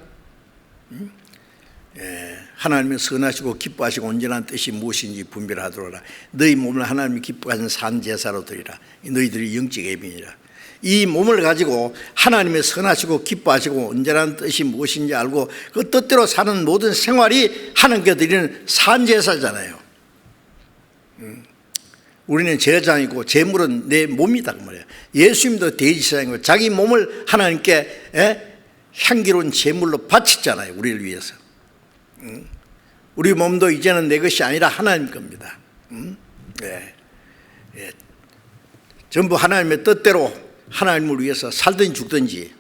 하나님은 선하시고 기뻐하시고 온전한 뜻이 무엇인지 분별하도록 하라. 너희 몸을 하나님이 기뻐하시는 산 제사로 드리라. 너희들이 영적 예비니라. 이 몸을 가지고 하나님의 선하시고 기뻐하시고 온전한 뜻이 무엇인지 알고 그 뜻대로 사는 모든 생활이 하나님께 드리는 산 제사잖아요. 우리는 제사장이고 제물은 내 몸이다 그 말이에요. 예수님도 대제사장이고 자기 몸을 하나님께 향기로운 제물로 바쳤잖아요. 우리를 위해서. 우리 몸도 이제는 내 것이 아니라 하나님 겁니다. 전부 하나님의 뜻대로 하나님을 위해서 살든지 죽든지,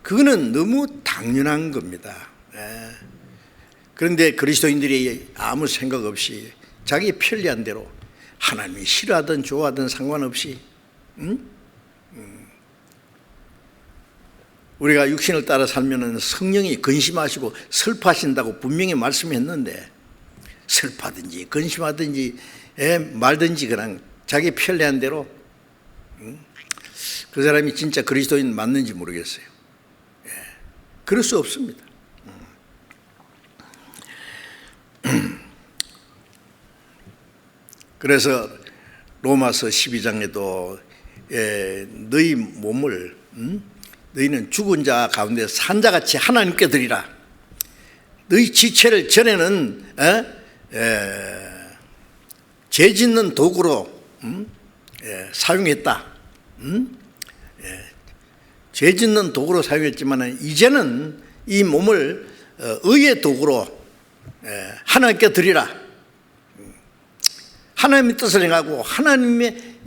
그거는 너무 당연한 겁니다. 그런데 그리스도인들이 아무 생각 없이 자기 편리한 대로 하나님이 싫어하든 좋아하든 상관없이 우리가 육신을 따라 살면은 성령이 근심하시고 슬퍼하신다고 분명히 말씀했는데 슬퍼하든지 근심하든지 말든지 그냥 자기 편리한 대로, 그 사람이 진짜 그리스도인 맞는지 모르겠어요. 그럴 수 없습니다. 그래서 로마서 12장에도 너희 몸을 너희는 죽은 자 가운데 산자같이 하나님께 드리라. 너희 지체를 전에는 죄 짓는 도구로 사용했다. 죄 짓는 도구로 사용했지만 이제는 이 몸을 의의 도구로 하나님께 드리라. 하나님의 뜻을 행하고 하나님의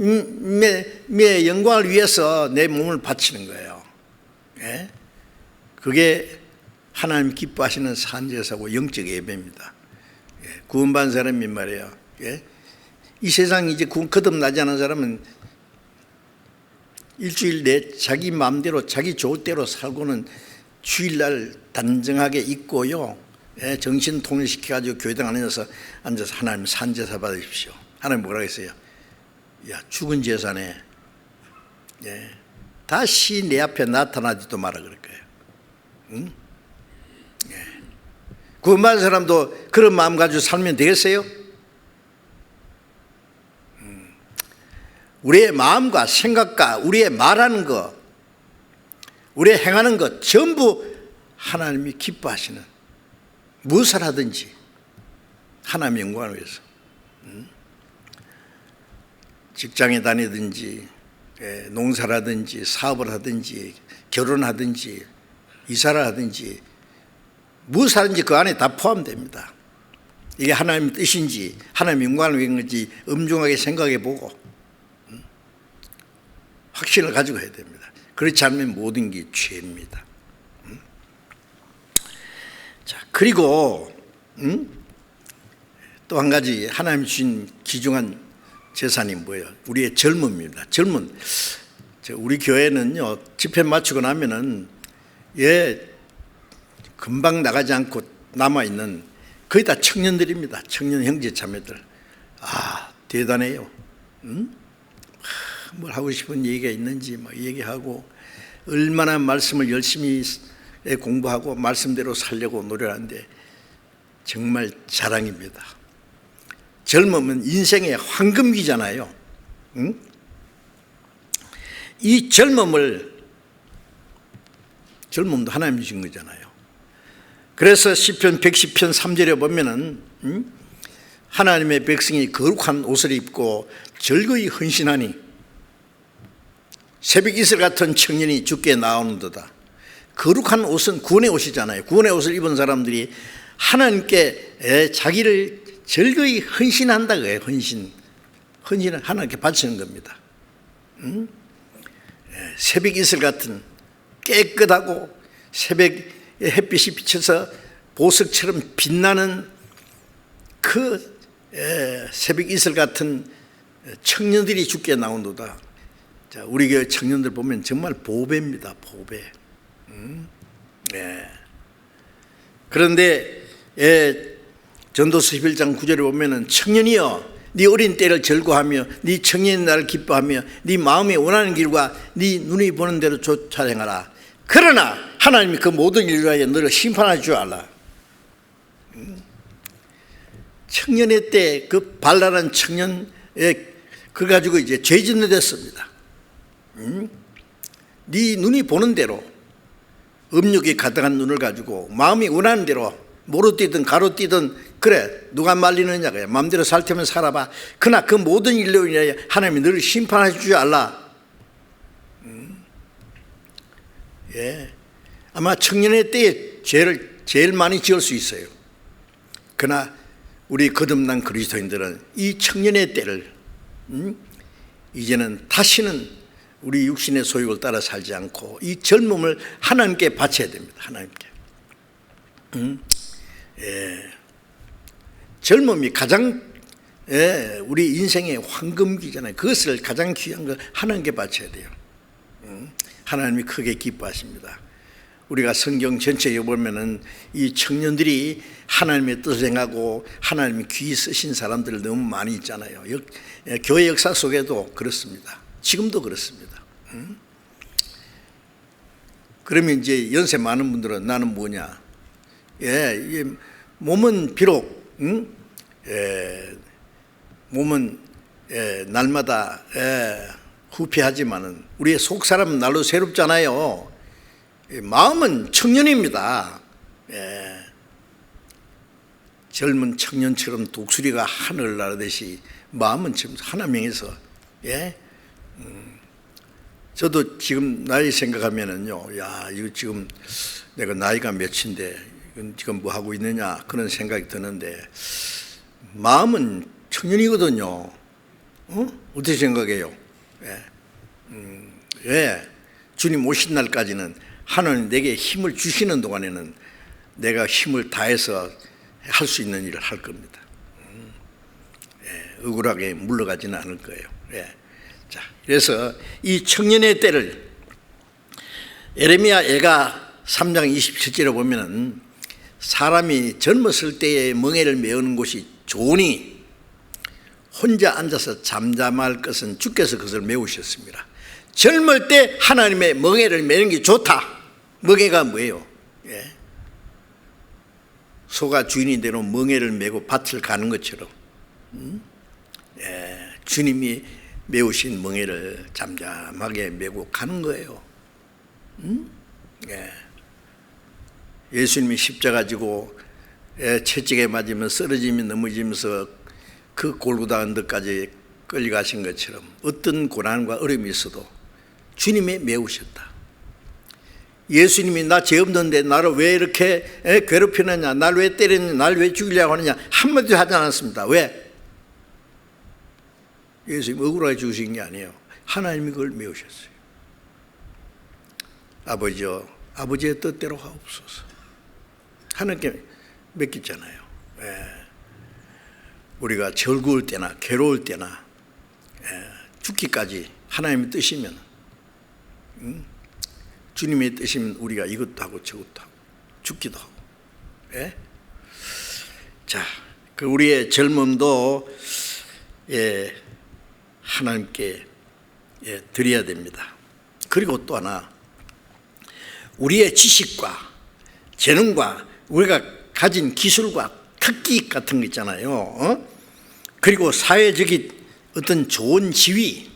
영광을 위해서 내 몸을 바치는 거예요. 그게 하나님 기뻐하시는 산제사고 영적 예배입니다. 구원받은 사람이 말이에요. 이 세상 이제 구원 거듭나지 않은 사람은 일주일 내 자기 마음대로 자기 좋을 대로 살고는 주일날 단정하게 있고요, 정신 통일시켜가지고 교회당 앉아서 하나님 산제사 받으십시오. 하나님 뭐라고 했어요? 야, 죽은 제사네. 다시 내 앞에 나타나지도 마라 그럴 거예요. 구원받은 사람도 그런 마음 가지고 살면 되겠어요? 우리의 마음과 생각과 우리의 말하는 것, 우리의 행하는 것 전부 하나님이 기뻐하시는, 무엇을 하든지 하나님의 영광을 위해서, 직장에 다니든지 농사라든지 사업을 하든지 결혼하든지 이사를 하든지 무엇을 하든지 그 안에 다 포함됩니다. 이게 하나님의 뜻인지 하나님의 영광을 위한 건지 엄중하게 생각해 보고 확신을 가지고 해야 됩니다. 그렇지 않으면 모든 게 죄입니다. 자, 그리고 또 한 가지 하나님 주신 귀중한 재산이 뭐예요? 우리의 젊음입니다. 젊은. 우리 교회는요, 집회 마치고 나면은 금방 나가지 않고 남아있는 거의 다 청년들입니다. 청년 형제 자매들. 대단해요. 뭘 하고 싶은 얘기가 있는지 막 얘기하고 얼마나 말씀을 열심히 공부하고 말씀대로 살려고 노력하는데 정말 자랑입니다. 젊으면 인생의 황금기잖아요. 응? 이 젊음도 하나님이 주신 거잖아요. 그래서 시편 110편 3절에 보면은 하나님의 백성이 거룩한 옷을 입고 즐거이 헌신하니 새벽 이슬 같은 청년이 주께 나오는도다. 거룩한 옷은 구원의 옷이잖아요. 구원의 옷을 입은 사람들이 하나님께 자기를 즐거이 헌신한다 그래요. 헌신을 하나님께 바치는 겁니다. 새벽 이슬 같은 깨끗하고 새벽 햇빛이 비쳐서 보석처럼 빛나는 그 새벽 이슬 같은 청년들이 주께 나온도다. 자, 우리 교회 청년들 보면 정말 보배입니다. 보배. 그런데 전도서 11장 9절에 보면은 청년이여 네 어린 때를 즐거워하며 네 청년의 날을 기뻐하며 네 마음이 원하는 길과 네 눈이 보는 대로 쫓아행하라. 그러나 하나님이 그 모든 일을 위하여 너를 심판할 줄 알라. 청년의 때 그 발랄한 청년의 그 가지고 이제 죄짓는 됐습니다. 네 눈이 보는 대로 음욕이 가득한 눈을 가지고 마음이 원하는 대로 모로 뛰든 가로 뛰든 그래 누가 말리느냐 그래 마음대로 살 테면 살아봐. 그러나 그 모든 일로 인하여 하나님이 너를 심판할 줄 알라. 아마 청년의 때에 죄를 제일 많이 지을 수 있어요. 그러나 우리 거듭난 그리스도인들은 이 청년의 때를 이제는 다시는 우리 육신의 소욕을 따라 살지 않고 이 젊음을 하나님께 바쳐야 됩니다. 하나님께. 젊음이 가장 우리 인생의 황금기잖아요. 그것을 가장 귀한 걸 하나님께 바쳐야 돼요. 하나님이 크게 기뻐하십니다. 우리가 성경 전체에 보면은 이 청년들이 하나님의 뜻을 행하고 하나님이 귀히 쓰신 사람들 너무 많이 있잖아요. 교회 역사 속에도 그렇습니다. 지금도 그렇습니다. 그러면 이제 연세 많은 분들은 나는 뭐냐? 몸은 비록 몸은 날마다 후패하지만은 우리의 속 사람은 날로 새롭잖아요. 마음은 청년입니다. 젊은 청년처럼 독수리가 하늘을 나르듯이 마음은 지금 하나님에서 저도 지금 나이 생각하면은요, 야 이거 지금 내가 나이가 몇인데 이건 지금 뭐 하고 있느냐 그런 생각이 드는데 마음은 청년이거든요. 어떻게 생각해요? 주님 오신 날까지는 하나님 내게 힘을 주시는 동안에는 내가 힘을 다해서 할 수 있는 일을 할 겁니다. 억울하게 물러가지는 않을 거예요. 자, 그래서 이 청년의 때를 예레미야 애가 3장 27절에 보면은 사람이 젊었을 때의 멍에를 메우는 곳이 좋으니 혼자 앉아서 잠잠할 것은 주께서 그것을 메우셨습니다. 젊을 때 하나님의 멍에를 메는 게 좋다. 멍에가 뭐예요? 소가 주인이 되는 멍에를 메고 밭을 가는 것처럼 주님이 메우신 멍에를 잠잠하게 메고 가는 거예요. 예수님이 십자가 지고 채찍에 맞으면 쓰러지며 넘어지면서 그 골고다 언덕까지 끌려가신 것처럼 어떤 고난과 어려움이 있어도 주님이 메우셨다. 예수님이 나 죄 없는데 나를 왜 이렇게 괴롭히느냐, 나를 왜 때리느냐, 나를 왜 죽이려고 하느냐 한마디도 하지 않았습니다. 왜? 예수님이 억울하게 죽으신 게 아니에요. 하나님이 그걸 메우셨어요. 아버지여, 아버지의 뜻대로 하옵소서. 하나님께 맡겼잖아요. 우리가 즐거울 때나 괴로울 때나 죽기까지 하나님의 뜻이면 주님의 뜻이면 우리가 이것도 하고 저것도 하고 죽기도 하고. 자, 그 우리의 젊음도 하나님께 드려야 됩니다. 그리고 또 하나 우리의 지식과 재능과 우리가 가진 기술과 특기 같은 거 있잖아요. 그리고 사회적인 어떤 좋은 지위,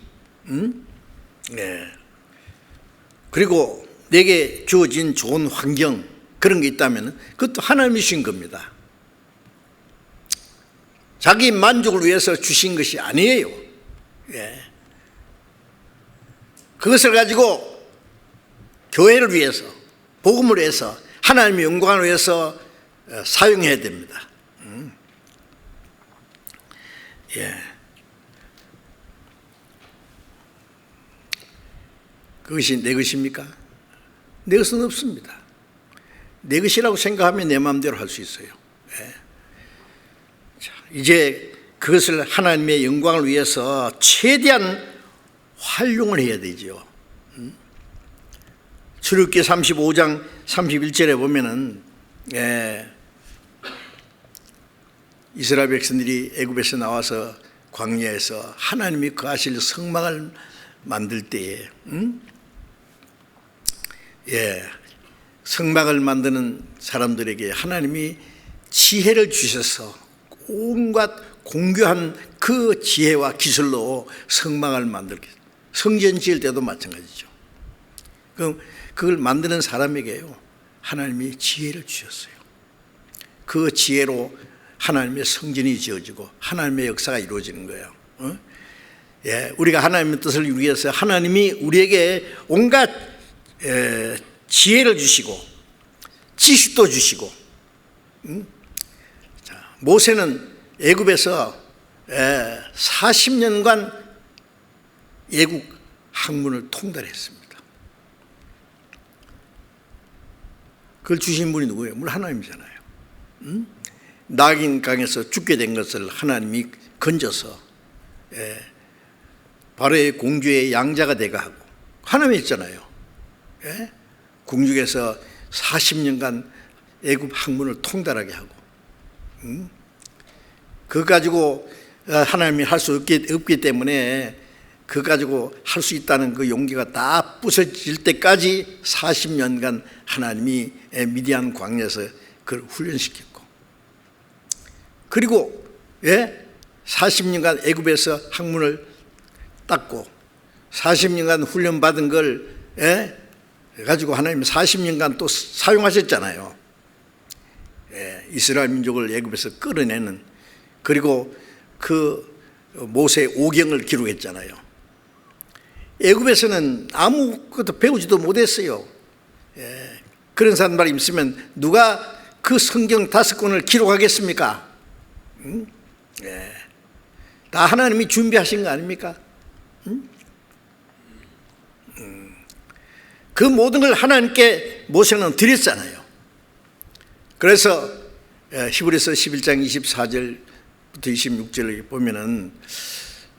그리고 내게 주어진 좋은 환경, 그런 게 있다면 그것도 하나님이 주신 겁니다. 자기 만족을 위해서 주신 것이 아니에요. 그것을 가지고 교회를 위해서, 복음을 위해서, 하나님의 영광을 위해서 사용해야 됩니다. 그것이 내 것입니까? 내 것은 없습니다. 내 것이라고 생각하면 내 마음대로 할 수 있어요. 자, 이제 그것을 하나님의 영광을 위해서 최대한 활용을 해야 되죠. 출애굽기 35장 31절에 보면은 이스라엘 백성들이 애굽에서 나와서 광야에서 하나님이 거하실 성막을 만들 때에 성막을 만드는 사람들에게 하나님이 지혜를 주셔서 온갖 공교한 그 지혜와 기술로 성막을 만들게, 성전 지을 때도 마찬가지죠. 그럼 그걸 만드는 사람에게요, 하나님이 지혜를 주셨어요. 그 지혜로 하나님의 성전이 지어지고 하나님의 역사가 이루어지는 거예요. 우리가 하나님의 뜻을 위해서 하나님이 우리에게 온갖 지혜를 주시고 지식도 주시고. 자, 모세는 애굽에서 40년간 애굽 학문을 통달했습니다. 그걸 주신 분이 누구예요? 물론 하나님이잖아요. 낙인강에서 죽게 된 것을 하나님이 건져서 바로의 공주의 양자가 되게 하고, 하나님이 있잖아요. 궁중에서 40년간 애굽 학문을 통달하게 하고, 그거 가지고 하나님이 할 수 없기 때문에 그거 가지고 할 수 있다는 그 용기가 다 부서질 때까지 40년간 하나님이 미디안 광야에서 그걸 훈련시켰고, 그리고 40년간 애굽에서 학문을 땄고 40년간 훈련받은 걸 가지고 하나님 40년간 또 사용하셨잖아요. 이스라엘 민족을 애굽에서 끌어내는, 그리고 그 모세 오경을 기록했잖아요. 애굽에서는 아무것도 배우지도 못했어요. 그런 사람들이 있으면 누가 그 성경 5권을 기록하겠습니까? 다 하나님이 준비하신 거 아닙니까? 그 모든 걸 하나님께 모세는 드렸잖아요. 그래서 히브리서 11장 24절부터 26절을 보면은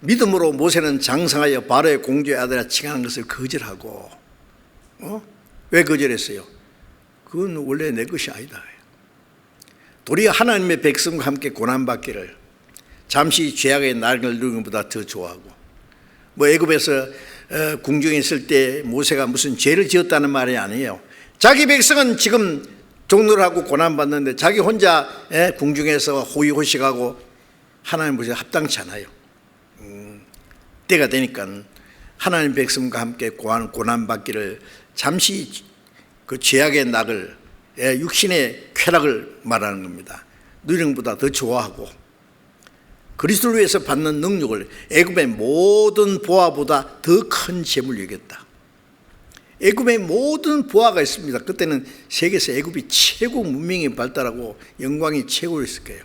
믿음으로 모세는 장성하여 바로의 공주의 아들이라 칭하는 것을 거절하고, 왜 거절했어요? 그건 원래 내 것이 아니다. 도리어 하나님의 백성과 함께 고난받기를 잠시 죄악의 낙을 누리는 것보다 더 좋아하고, 뭐 애굽에서 궁중에 있을 때 모세가 무슨 죄를 지었다는 말이 아니에요. 자기 백성은 지금 종로를 하고 고난받는데 자기 혼자 궁중에서 호의호식하고 하나님 보시기에 합당치 않아요. 때가 되니까 하나님 백성과 함께 고난받기를 잠시 그 죄악의 낙을, 육신의 쾌락을 말하는 겁니다. 누리는 것보다 더 좋아하고 그리스도를 위해서 받는 능력을 애굽의 모든 보화보다 더 큰 재물로 여겼다. 애굽의 모든 보화가 있습니다. 그때는 세계에서 애굽이 최고 문명이 발달하고 영광이 최고였을 거예요.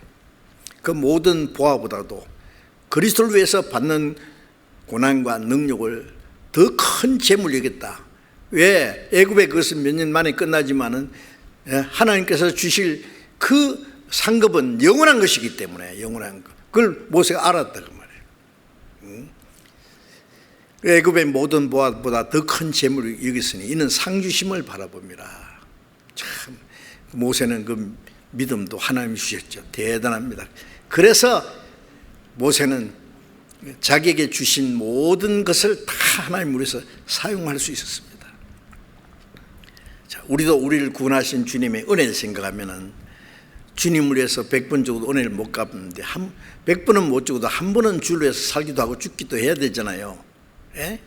그 모든 보화보다도 그리스도를 위해서 받는 고난과 능력을 더 큰 재물로 여겼다. 왜? 애굽의 그것은 몇 년 만에 끝나지만은 하나님께서 주실 그 상급은 영원한 것이기 때문에, 영원한 것. 그걸 모세가 알았다 그 말이에요. 애굽의 모든 보화보다 더 큰 재물을 여겼으니 이는 상주심을 바라봅니다. 참 모세는 그 믿음도 하나님이 주셨죠. 대단합니다. 그래서 모세는 자기에게 주신 모든 것을 다 하나님을 위해서 사용할 수 있었습니다. 자, 우리도 우리를 구원하신 주님의 은혜를 생각하면은 주님을 위해서 100번 죽어도 은혜를 못 갚는데 100번은 못 죽어도 한 번은 주를 위해서 살기도 하고 죽기도 해야 되잖아요. 예?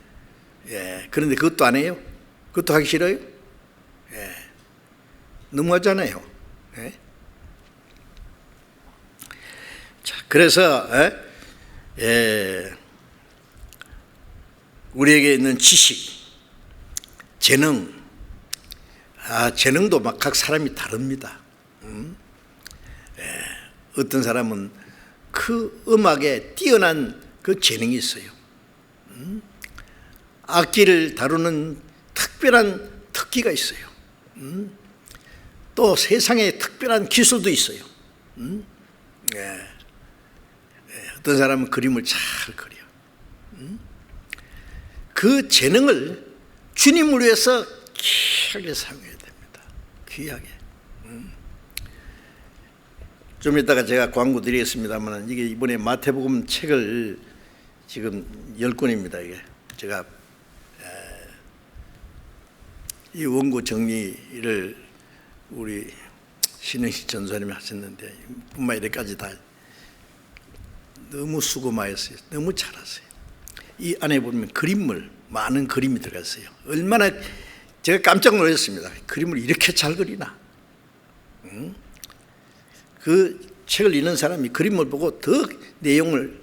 예. 그런데 그것도 안 해요? 그것도 하기 싫어요? 예. 너무하잖아요. 예? 자, 그래서 우리에게 있는 지식, 재능, 재능도 막 각 사람이 다릅니다. 어떤 사람은 그 음악에 뛰어난 그 재능이 있어요. 악기를 다루는 특별한 특기가 있어요. 또 세상에 특별한 기술도 있어요. 어떤 사람은 그림을 잘 그려. 그 재능을 주님을 위해서 귀하게 사용해야 됩니다. 귀하게. 좀 이따가 제가 광고 드리겠습니다만, 이게 이번에 마태복음 책을 지금 10권입니다. 이게 제가 이 원고 정리를 우리 신영식 전사님이 하셨는데, 뿐만 이래까지 다 너무 수고 많이 했어요. 너무 잘하세요. 이 안에 보면 그림을, 많은 그림이 들어갔어요. 얼마나 제가 깜짝 놀랐습니다. 그림을 이렇게 잘 그리나. 그 책을 읽는 사람이 그림을 보고 더 내용을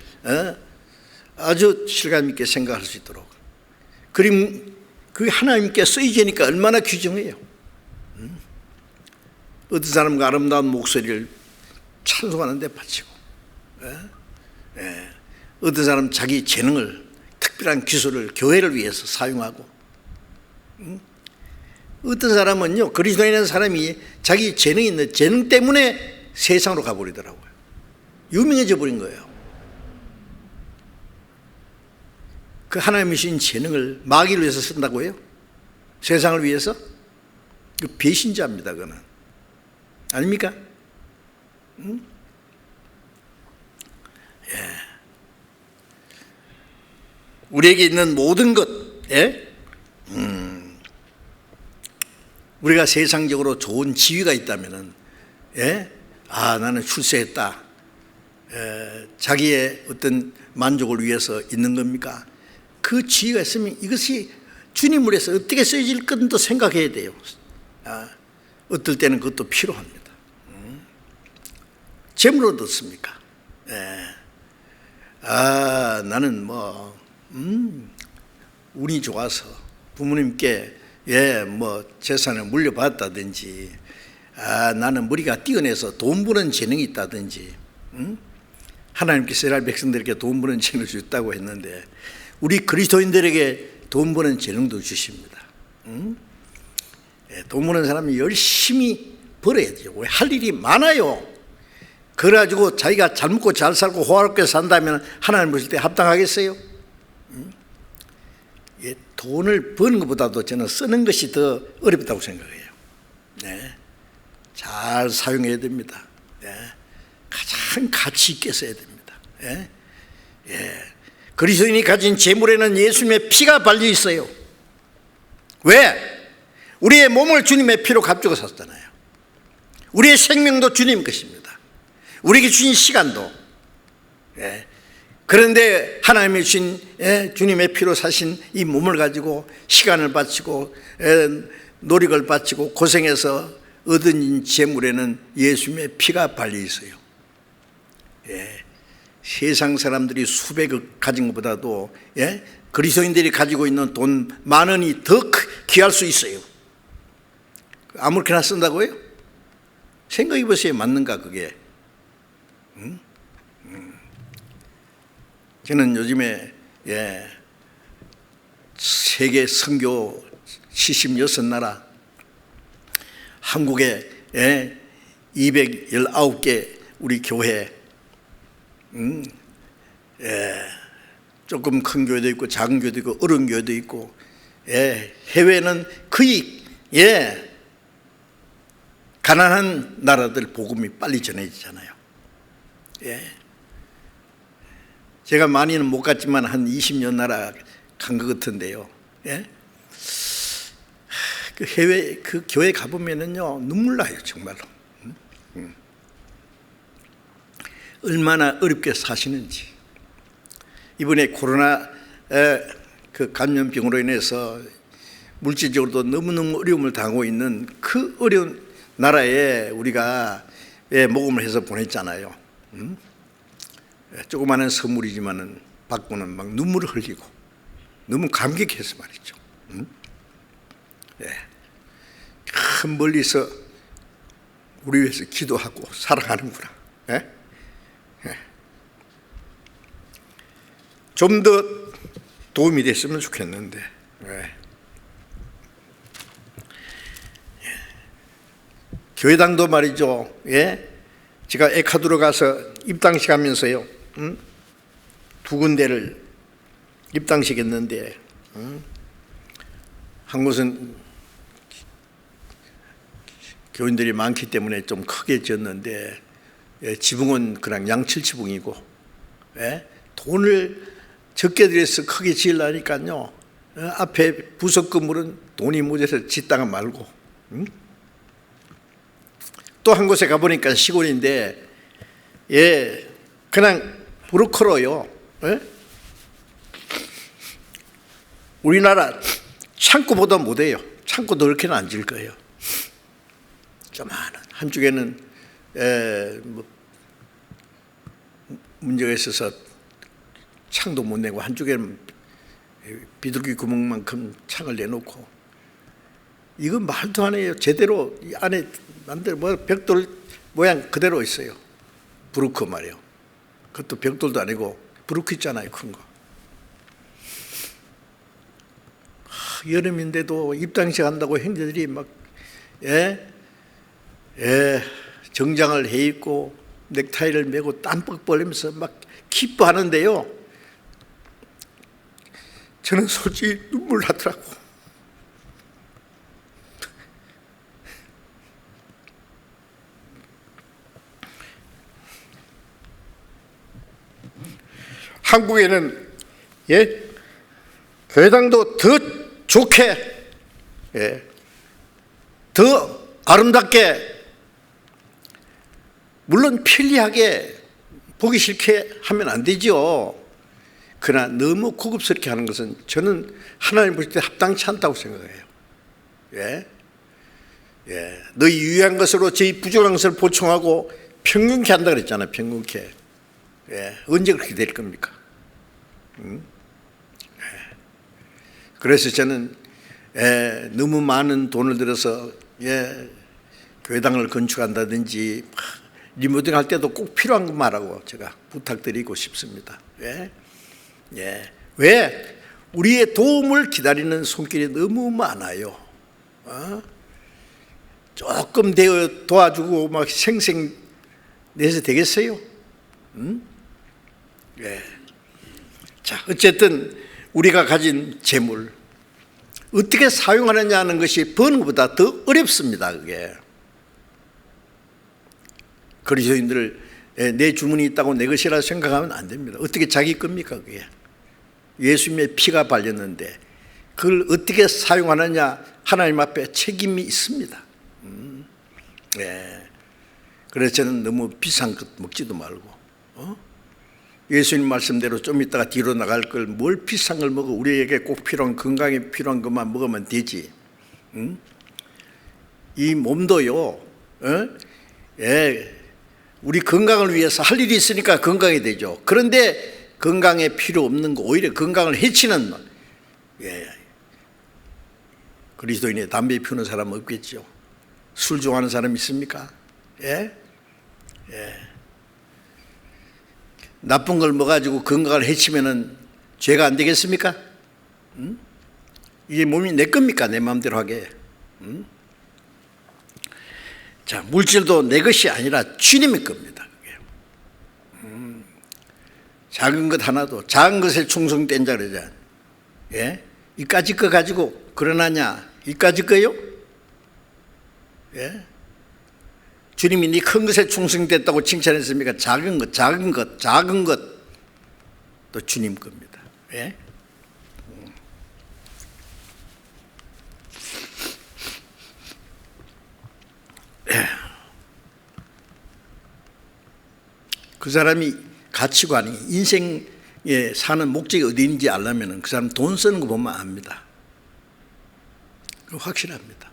아주 실감 있게 생각할 수 있도록, 그림, 그게 하나님께 쓰이지니까 얼마나 귀중해요. 어떤 사람과 아름다운 목소리를 찬송하는 데 바치고, 어떤 사람 자기 재능을, 특별한 기술을 교회를 위해서 사용하고, 어떤 사람은요, 그리스도에 있는 사람이 자기 재능이 있는 재능 때문에 세상으로 가버리더라고요. 유명해져 버린 거예요. 그 하나님이 주신 재능을 마귀를 위해서 쓴다고 해요? 세상을 위해서? 그 배신자입니다. 그거는. 아닙니까? 예. 우리에게 있는 모든 것, 우리가 세상적으로 좋은 지위가 있다면은, 나는 출세했다, 자기의 어떤 만족을 위해서 있는 겁니까? 그 지위가 있으면 이것이 주님을 위해서 어떻게 쓰여질 건도 생각해야 돼요. 어떨 때는 그것도 필요합니다. 재물을 얻습니까? 나는 운이 좋아서 부모님께 재산을 물려받았다든지, 나는 머리가 뛰어내서 돈 버는 재능이 있다든지, 하나님께서 이스라엘 백성들에게 돈 버는 재능을 줬다고 했는데, 우리 그리스도인들에게 돈 버는 재능도 주십니다. 돈 버는 사람이 열심히 벌어야죠. 왜? 할 일이 많아요. 그래가지고 자기가 잘 먹고 잘 살고 호화롭게 산다면 하나님 보실 때 합당하겠어요? 돈을 버는 것보다도 저는 쓰는 것이 더 어렵다고 생각해요. 잘 사용해야 됩니다. 가장 가치 있게 써야 됩니다. 그리스도인이 가진 재물에는 예수님의 피가 발려 있어요. 왜? 우리의 몸을 주님의 피로 값주고 샀잖아요. 우리의 생명도 주님 것입니다. 우리에게 주신 시간도. 그런데 하나님이 주신 주님의 피로 사신 이 몸을 가지고 시간을 바치고 노력을 바치고 고생해서 얻은 재물에는 예수님의 피가 발려 있어요. 세상 사람들이 수백억 가진 것보다도 그리스도인들이 가지고 있는 돈 만 원이 더 귀할 수 있어요. 아무렇게나 쓴다고요? 생각해 보세요. 맞는가 그게? 저는 요즘에 세계 선교 76나라, 한국에 219개 우리 교회, 조금 큰 교회도 있고 작은 교회도 있고 어른 교회도 있고, 해외는 거의 가난한 나라들 복음이 빨리 전해지잖아요. 제가 많이는 못 갔지만 한 20년 나라 간 것 같은데요. 그 해외 그 교회 가보면은요 눈물 나요 정말로. 얼마나 어렵게 사시는지. 이번에 코로나 그 감염병으로 인해서 물질적으로도 너무너무 어려움을 당하고 있는 그 어려운 나라에 우리가 모금을 해서 보냈잖아요. 조그마한 선물이지만은 받고는 막 눈물을 흘리고 너무 감격해서 말이죠. 큰 멀리서 우리 위해서 기도하고 사랑하는구나. 좀 더 도움이 됐으면 좋겠는데. 교회당도 말이죠. 제가 에콰도르 가서 입당식 하면서요. 두 군데를 입당식 했는데, 한 곳은 교인들이 많기 때문에 좀 크게 지었는데, 지붕은 그냥 양칠지붕이고, 돈을 적게 들여서 크게 지으려니까요, 앞에 부속 건물은 돈이 모자라서 짓다가 말고, 또 한 곳에 가보니까 시골인데, 그냥 브로커로요. 우리나라 창고보다 못해요. 창고도 그렇게는 안 지을 거예요. 조그마한 한쪽에는 문제가 있어서 창도 못 내고 한쪽에는 비둘기 구멍만큼 창을 내놓고, 이건 말도 안 해요. 제대로 이 안에 만들 벽돌 모양 그대로 있어요. 브루크 말이에요. 그것도 벽돌도 아니고 브루크 있잖아요, 큰 거. 여름인데도 입당식 한다고 형제들이 막 정장을 해 입고 넥타이를 메고 땀뻑 벌리면서 막 기뻐하는데요, 저는 솔직히 눈물 나더라고. 한국에는 교회당도 더 좋게, 더 아름답게, 물론 편리하게, 보기 싫게 하면 안 되죠. 그러나 너무 고급스럽게 하는 것은 저는 하나님 보실 때 합당치 않다고 생각해요. 너희 유의한 것으로 저희 부족한 것을 보충하고 평균케 한다 그랬잖아요. 평균케. 언제 그렇게 될 겁니까? 그래서 저는 너무 많은 돈을 들여서 교회당을 건축한다든지 리모델링 할 때도 꼭 필요한 것만 하라고 제가 부탁드리고 싶습니다. 왜? 우리의 도움을 기다리는 손길이 너무 많아요. 조금 도와주고 막 생생 내서 되겠어요? 자, 어쨌든 우리가 가진 재물 어떻게 사용하느냐 하는 것이 버는 것보다 더 어렵습니다. 그게 그리스도인들 내 주문이 있다고 내 것이라 생각하면 안 됩니다. 어떻게 자기 겁니까? 그게 예수님의 피가 발렸는데 그걸 어떻게 사용하느냐 하나님 앞에 책임이 있습니다. 그래서 저는 너무 비싼 것 먹지도 말고 예수님 말씀대로 좀 이따가 뒤로 나갈 걸 뭘 비싼 걸 먹어. 우리에게 꼭 필요한, 건강에 필요한 것만 먹으면 되지. 이 몸도요, 우리 건강을 위해서 할 일이 있으니까 건강이 되죠. 그런데 건강에 필요 없는 거, 오히려 건강을 해치는, 그리스도인이 담배 피우는 사람 없겠죠. 술 좋아하는 사람 있습니까? 나쁜 걸 먹어가지고 건강을 해치면은 죄가 안 되겠습니까? 이게 몸이 내 겁니까? 내 마음대로 하게. 자, 물질도 내 것이 아니라 주님의 겁니다. 작은 것 하나도, 작은 것에 충성된 자 그러잖아요. 이까짓 거 가지고 그러나냐? 이까짓 거요? 주님이 네 큰 것에 충성됐다고 칭찬했습니까? 작은 것도 주님 겁니다. 그 사람이 가치관이 인생에 사는 목적이 어디인지 알려면 그 사람 돈 쓰는 거 보면 압니다. 확실합니다.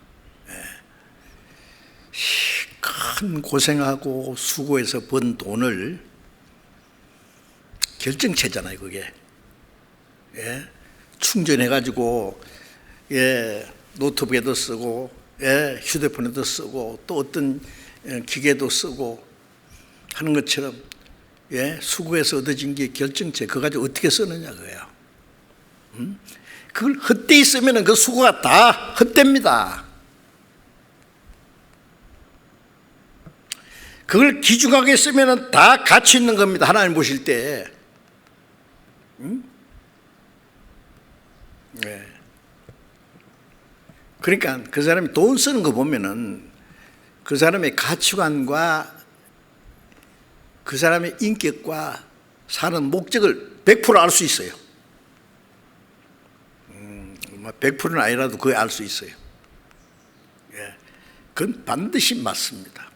큰 고생하고 수고해서 번 돈을 결정체잖아요, 그게. 충전해가지고 노트북에도 쓰고 휴대폰에도 쓰고 또 어떤 기계도 쓰고 하는 것처럼 수고해서 얻어진 게 결정체, 그거 가지고 어떻게 쓰느냐 그거예요. 그걸 헛되이 쓰면 그 수고가 다 헛됩니다. 그걸 귀중하게 쓰면 다 가치 있는 겁니다. 하나님 보실 때. 그러니까 그 사람이 돈 쓰는 거 보면은 그 사람의 가치관과 그 사람의 인격과 사는 목적을 100% 알 수 있어요. 100%는 아니라도 거의 알 수 있어요. 그건 반드시 맞습니다.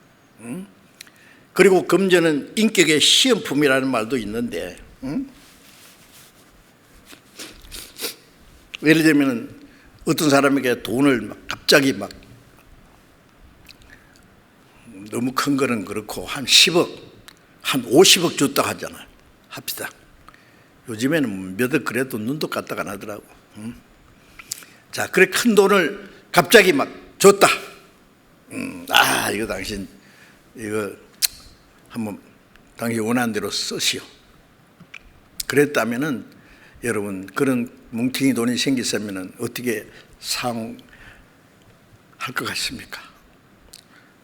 그리고 금전은 인격의 시험품이라는 말도 있는데, 예를 들면 어떤 사람에게 돈을 갑자기 너무 큰 거는 그렇고 한 10억, 한 50억 줬다 하잖아요. 합시다. 요즘에는 몇 억 그래도 눈도 까딱 안 하더라고. 자, 그래 큰 돈을 갑자기 줬다. 이거 당신 이거 한번 당신 원하는 대로 쓰시오. 그랬다면은 여러분 그런 뭉탱이 돈이 생겼으면은 어떻게 상할 것 같습니까?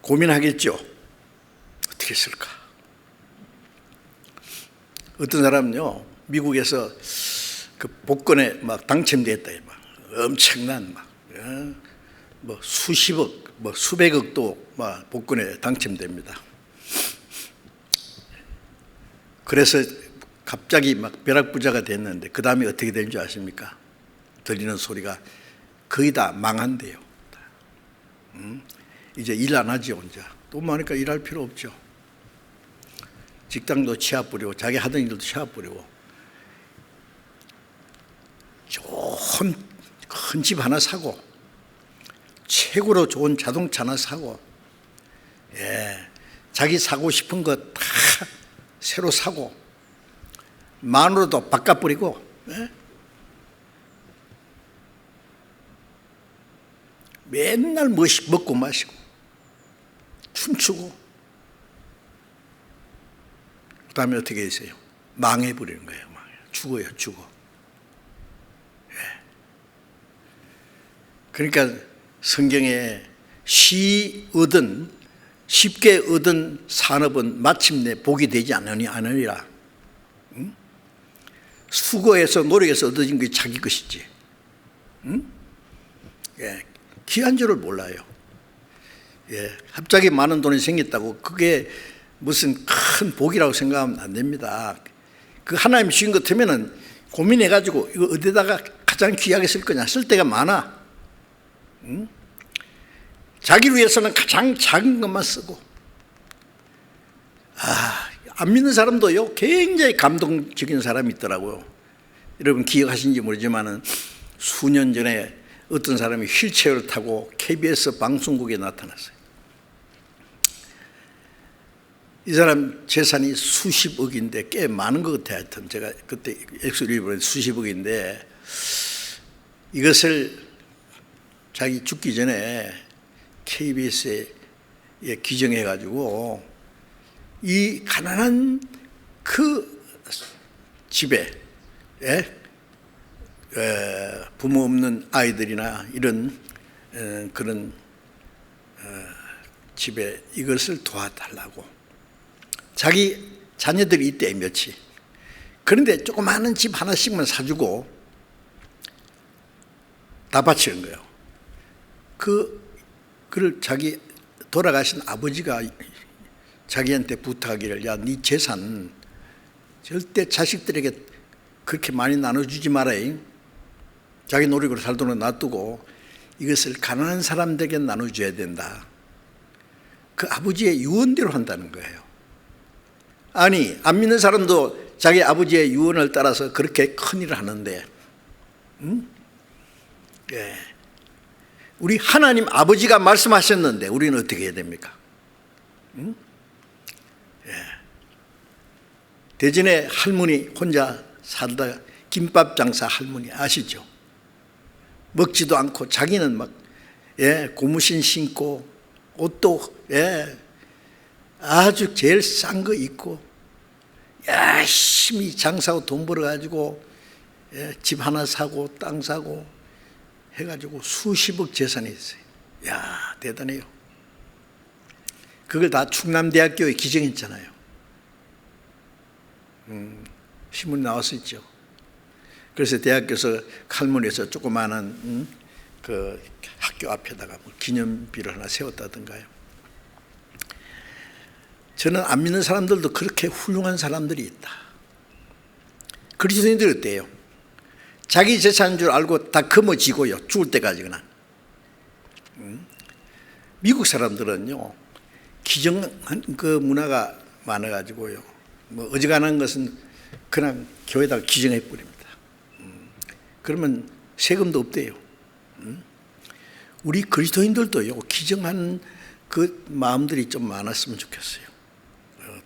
고민하겠죠. 어떻게 쓸까? 어떤 사람은요 미국에서 그 복권에 당첨됐다. 엄청난 수십억, 수백억도 복권에 당첨됩니다. 그래서 갑자기 벼락부자가 됐는데 그 다음에 어떻게 되는 줄 아십니까? 들리는 소리가 거의 다 망한대요. 이제 일 안 하지 혼자. 돈 많으니까 일할 필요 없죠. 직장도 치아뿌리고 자기 하던 일도 치아뿌리고 좋은 큰 집 하나 사고 최고로 좋은 자동차 하나 사고 자기 사고 싶은 거 다 새로 사고 마누라도 바꿔버리고 맨날 먹고 마시고 춤추고 그 다음에 어떻게 했어요? 망해버리는 거예요. 죽어요. 죽어. 그러니까 성경에 쉽게 얻은 산업은 마침내 복이 되지 않으리라. 수고해서 노력해서 얻어진 게 자기 것이지. 귀한 줄을 몰라요. 갑자기 많은 돈이 생겼다고 그게 무슨 큰 복이라고 생각하면 안 됩니다. 그 하나님 주신 것 같으면은 고민해가지고 이거 어디다가 가장 귀하게 쓸 거냐, 쓸 데가 많아. 자기를 위해서는 가장 작은 것만 쓰고. 안 믿는 사람도요 굉장히 감동적인 사람이 있더라고요. 여러분 기억하신지 모르지만은 수년 전에 어떤 사람이 휠체어를 타고 KBS 방송국에 나타났어요. 이 사람 재산이 수십억인데 꽤 많은 것 같아요. 하여튼 제가 그때 액수를 입으면 수십억인데 이것을 자기 죽기 전에 KBS에 기증해가지고 이 가난한 그 집에 부모 없는 아이들이나 이런 그런 집에 이것을 도와달라고. 자기 자녀들이 있대 몇이. 그런데 조그마한 집 하나씩만 사주고 다 바치는 거예요. 그를 자기 돌아가신 아버지가 자기한테 부탁하기를, 야, 네 재산 절대 자식들에게 그렇게 많이 나눠주지 마라. 자기 노력으로 살도록 놔두고 이것을 가난한 사람들에게 나눠줘야 된다. 그 아버지의 유언대로 한다는 거예요. 아니, 안 믿는 사람도 자기 아버지의 유언을 따라서 그렇게 큰일을 하는데, 예. 우리 하나님 아버지가 말씀하셨는데 우리는 어떻게 해야 됩니까? 예. 대전에 할머니 혼자 살다가 김밥 장사 할머니 아시죠? 먹지도 않고 자기는 막 고무신 신고 옷도 아주 제일 싼 거 입고 열심히 장사하고 돈 벌어가지고 집 하나 사고 땅 사고 해가지고 수십억 재산이 있어요. 야, 대단해요. 그걸 다 충남대학교에 기증했잖아요. 신문 나왔었죠. 그래서 대학교에서 칼문에서 조그마한 그 학교 앞에다가 뭐 기념비를 하나 세웠다든가요. 저는 안 믿는 사람들도 그렇게 훌륭한 사람들이 있다. 그리스도인들이 어때요? 자기 재산인 줄 알고 다 거머쥐고요. 죽을 때까지 그냥. 미국 사람들은요, 기증한 그 문화가 많아가지고요. 뭐 어지간한 것은 그냥 교회에다가 기증해 버립니다. 그러면 세금도 없대요. 우리 그리스도인들도요, 기증하는 그 마음들이 좀 많았으면 좋겠어요.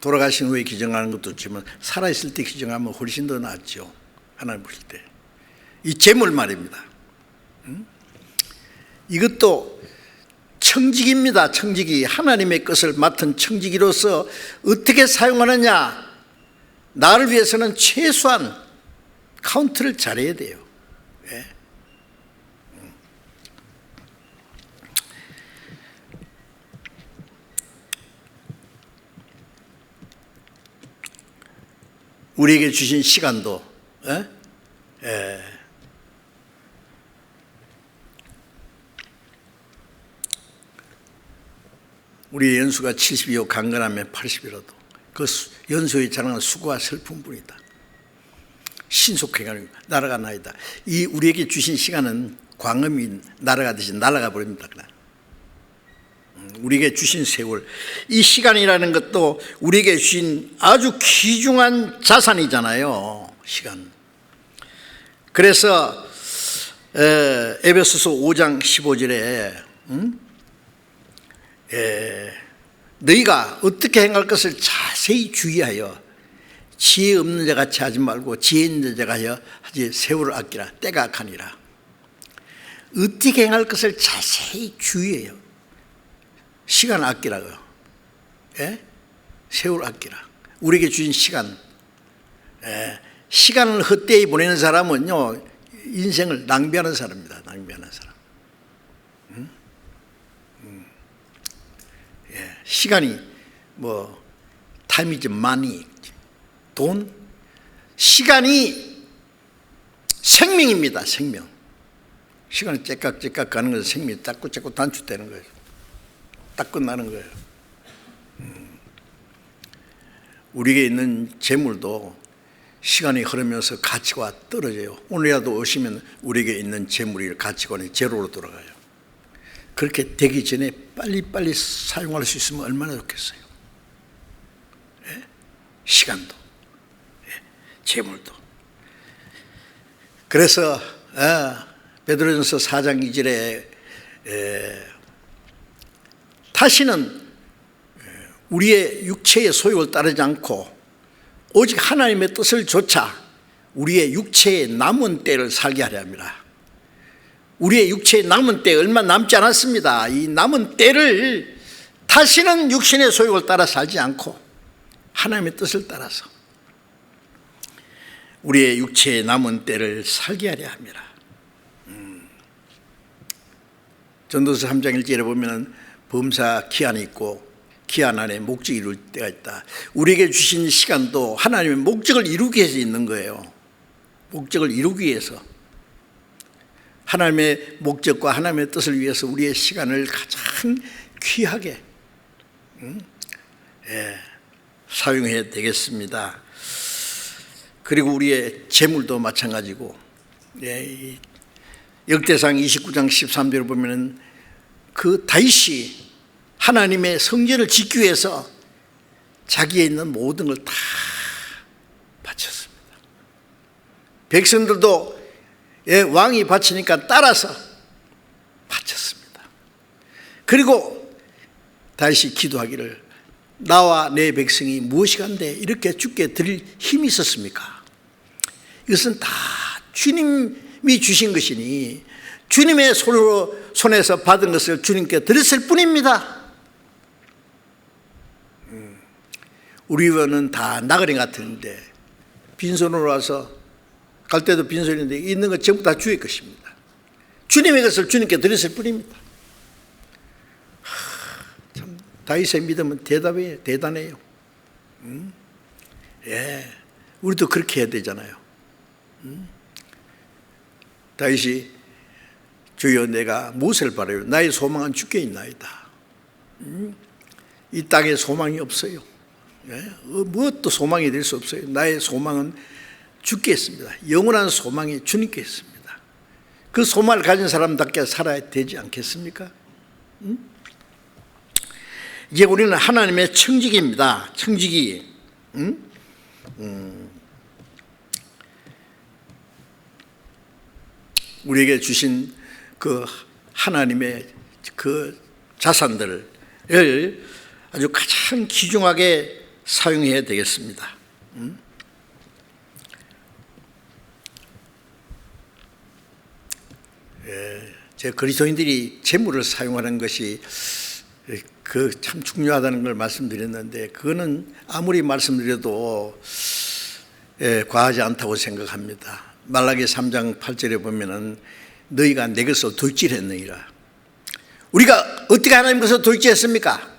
돌아가신 후에 기증하는 것도 있지만 살아있을 때 기증하면 훨씬 더 낫죠. 하나님 보실 때. 이 재물 말입니다. 이것도 청지기입니다. 청지기. 하나님의 것을 맡은 청지기로서 어떻게 사용하느냐. 나를 위해서는 최소한 카운트를 잘해야 돼요. 예. 우리에게 주신 시간도 우리 연수가 70이요 강건하면 80이라도 그 연수에 자랑하는 수고와 슬픔뿐이다. 신속해가는 날아가 나이다. 이 우리에게 주신 시간은 광음이 날아가듯이 날아가 버립니다. 그냥. 우리에게 주신 세월, 이 시간이라는 것도 우리에게 주신 아주 귀중한 자산이잖아요. 시간. 그래서 에베소서 5장 15절에 너희가 어떻게 행할 것을 자세히 주의하여 지혜 없는 자 같이 하지 말고 지혜 있는 자 같이 하지. 세월을 아끼라. 때가 악하니라. 어떻게 행할 것을 자세히 주의해요. 시간 아끼라고요. 세월 아끼라. 우리에게 주신 시간. 시간을 헛되이 보내는 사람은요, 인생을 낭비하는 사람입니다. 낭비하는 사람. 시간이 뭐 time is money. 돈. 시간이 생명입니다. 생명. 시간이 째깍째깍 가는 것은 생명이 자꾸 단축되는 거예요. 딱 끝나는 거예요. 우리에게 있는 재물도 시간이 흐르면서 가치가 떨어져요. 오늘이라도 오시면 우리에게 있는 재물이 가치관이 제로로 돌아가요. 그렇게 되기 전에 빨리빨리 사용할 수 있으면 얼마나 좋겠어요. 시간도 재물도. 그래서 베드로전서 4장 2절에 다시는 우리의 육체의 소욕을 따르지 않고 오직 하나님의 뜻을 좇아 우리의 육체의 남은 때를 살게 하려 합니다. 우리의 육체의 남은 때 얼마 남지 않았습니다. 이 남은 때를 다시는 육신의 소욕을 따라 살지 않고 하나님의 뜻을 따라서 우리의 육체의 남은 때를 살게 하려 합니다. 전도서 3장 1절에 보면 범사 기한이 있고 기한 안에 목적이 이룰 때가 있다. 우리에게 주신 시간도 하나님의 목적을 이루기 위해서 있는 거예요. 목적을 이루기 위해서. 하나님의 목적과 하나님의 뜻을 위해서 우리의 시간을 가장 귀하게 사용해야 되겠습니다. 그리고 우리의 재물도 마찬가지고, 역대상 29장 13절을 보면은 그 다윗이 하나님의 성전을 짓기 위해서 자기에 있는 모든 걸 다 바쳤습니다. 백성들도 왕이 바치니까 따라서 바쳤습니다. 그리고 다시 기도하기를 나와 내 백성이 무엇이간데 이렇게 주께 드릴 힘이 있었습니까? 이것은 다 주님이 주신 것이니 주님의 손에서 받은 것을 주님께 드렸을 뿐입니다. 우리 의원은 다 나그네 같은데 빈손으로 와서 갈 때도 빈손인데 있는 것 전부 다 주의 것입니다. 주님의 것을 주님께 드렸을 뿐입니다. 참 다윗의 믿음은 대단해요. 우리도 그렇게 해야 되잖아요. 다윗이 주여 내가 무엇을 바라요? 나의 소망은 주께 있나이다. 이 땅에 소망이 없어요. 무엇도 소망이 될 수 없어요. 나의 소망은 주께 있습니다. 영원한 소망이 주님께 있습니다. 그 소망을 가진 사람답게 살아야 되지 않겠습니까? 이제 우리는 하나님의 청지기입니다. 청지기. 우리에게 주신 그 하나님의 그 자산들을 아주 가장 귀중하게 사용해야 되겠습니다. 제 그리스도인들이 재물을 사용하는 것이 그 참 중요하다는 걸 말씀드렸는데 그거는 아무리 말씀드려도 과하지 않다고 생각합니다. 말라기 3장 8절에 보면은 너희가 내 것을 돌질했느니라. 우리가 어떻게 하나님 것을 돌질했습니까?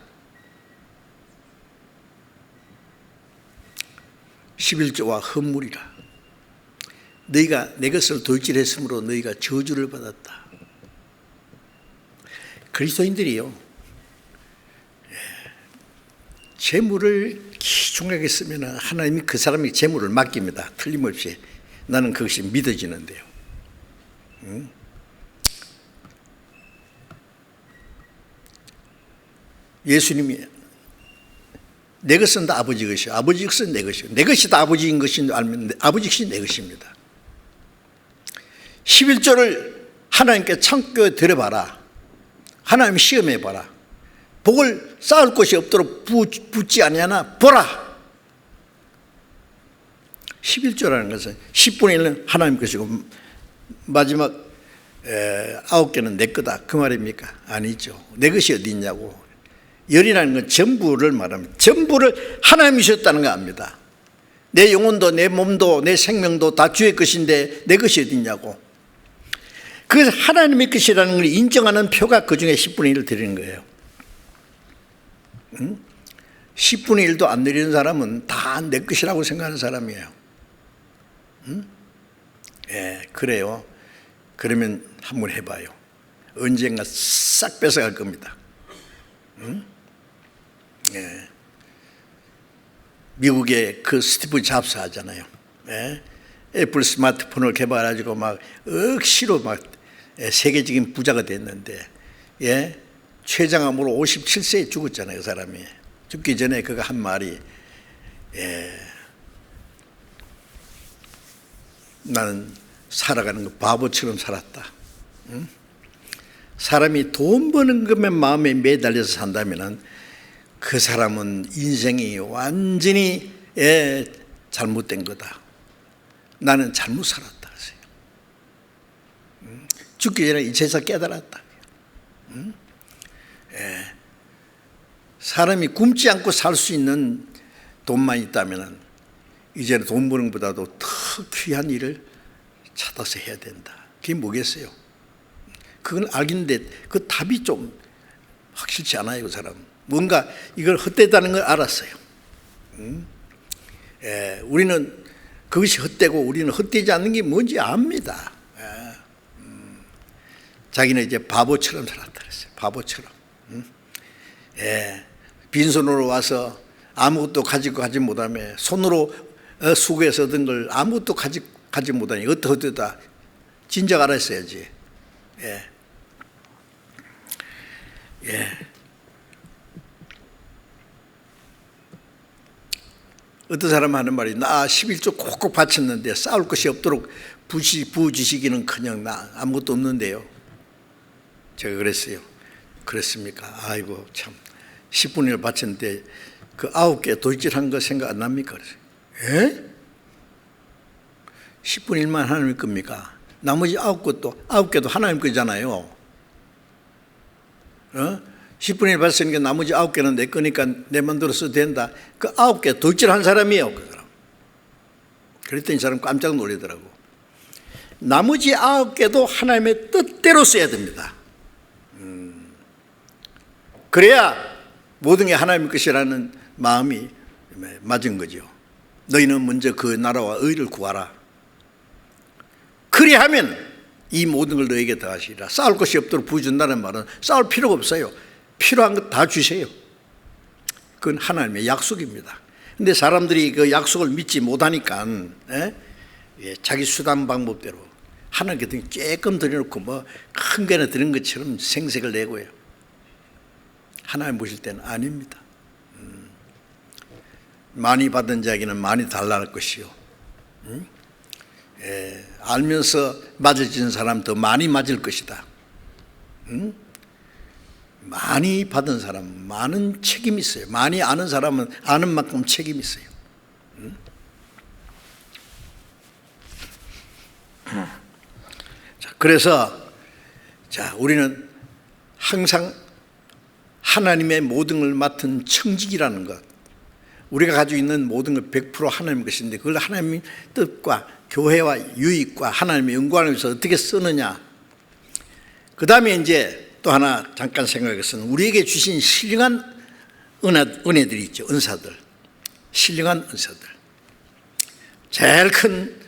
11조와 헌물이라. 너희가 내 것을 돌질했으므로 너희가 저주를 받았다. 그리스도인들이요, 재물을 귀중하게 쓰면 하나님이 그 사람이 재물을 맡깁니다. 틀림없이. 나는 그것이 믿어지는데요. 예수님이 내 것은 다 아버지 것이요, 아버지 것은 내 것이요, 내 것이 다 아버지인 것인 줄 알면 아버지 것이 내 것입니다. 11조를 하나님께 참고 드려봐라. 하나님 시험해봐라. 복을 쌓을 곳이 없도록 붓지 아니하나 보라. 11조라는 것은 10분의 1은 하나님 것이고 마지막 9개는 내 거다 그 말입니까? 아니죠. 내 것이 어디 있냐고. 열이라는 건 전부를 말합니다. 전부를 하나님이 주셨다는 거 압니다. 내 영혼도 내 몸도 내 생명도 다 주의 것인데 내 것이 어디 있냐고. 그 하나님의 것이라는 걸 인정하는 표가 그 중에 10분의 1을 드리는 거예요. 10분의 1도 안 드리는 사람은 다 내 것이라고 생각하는 사람이에요. 그래요. 그러면 한번 해봐요. 언젠가 싹 뺏어갈 겁니다. 미국의 그 스티브 잡스 하잖아요. 애플 스마트폰을 개발해가지고 막 억시로 막 세계적인 부자가 됐는데, 췌장암으로 57세에 죽었잖아요. 그 사람이 죽기 전에 그가 한 말이 나는 살아가는 거 바보처럼 살았다. 사람이 돈 버는 것만 마음에 매달려서 산다면 그 사람은 인생이 완전히 잘못된 거다. 나는 잘못 살았다. 죽기 전에 이 세상 깨달았다. 사람이 굶지 않고 살 수 있는 돈만 있다면 이제는 돈 버는 것보다도 더 귀한 일을 찾아서 해야 된다. 그게 뭐겠어요? 그건 알겠는데 그 답이 좀 확실치 않아요. 그 사람 뭔가 이걸 헛되다는 걸 알았어요. 우리는 그것이 헛되고 우리는 헛되지 않는 게 뭔지 압니다. 자기는 이제 바보처럼 살았다 그랬어요. 바보처럼. 빈손으로 와서 아무것도 가지고 가지 못하며 손으로 수고해서 얻은 걸 아무것도 가지 못하니 어떠다 진작 알았어야지. 어떤 사람 하는 말이 나 11조 꼭꼭 바쳤는데 싸울 것이 없도록 부지시기는커녕 나 아무것도 없는데요. 제가 그랬어요. 그랬습니까? 아이고 참 10분을 바쳤는데 그 9개 도질한 거 생각 안 납니까? 예? 10분 일만 하나님 겁니까? 나머지 9개도 하나님 거잖아요. 10분 일 봤으니까 나머지 9개는 내 거니까 내 맘대로 써도 된다. 그 9개 도질한 사람이에요. 그 사람. 그랬더니 이 사람 깜짝 놀라더라고. 나머지 9개도 하나님의 뜻대로 써야 됩니다. 그래야 모든 게 하나님의 것이라는 마음이 맞은 거죠. 너희는 먼저 그 나라와 의를 구하라. 그리하면 이 모든 걸 너에게 더하시리라. 싸울 것이 없도록 부어준다는 말은 싸울 필요가 없어요. 필요한 것 다 주세요. 그건 하나님의 약속입니다. 근데 사람들이 그 약속을 믿지 못하니까 자기 수단 방법대로 하나님께 조금 드려놓고 뭐 큰 거나 드는 것처럼 생색을 내고요. 하나님 보실 때는 아닙니다. 많이 받은 자에게는 많이 달라는 것이요. 알면서 맞아지는 사람 더 많이 맞을 것이다. 많이 받은 사람은 많은 책임이 있어요. 많이 아는 사람은 아는 만큼 책임이 있어요. 자, 그래서 우리는 항상 하나님의 모든 걸 맡은 청직이라는 것, 우리가 가지고 있는 모든 것 100% 하나님의 것인데 그걸 하나님의 뜻과 교회와 유익과 하나님의 영광을 위해서 어떻게 쓰느냐. 그 다음에 이제 또 하나 잠깐 생각할 것은 우리에게 주신 신령한 은혜들이 있죠. 은사들, 신령한 은사들. 제일 큰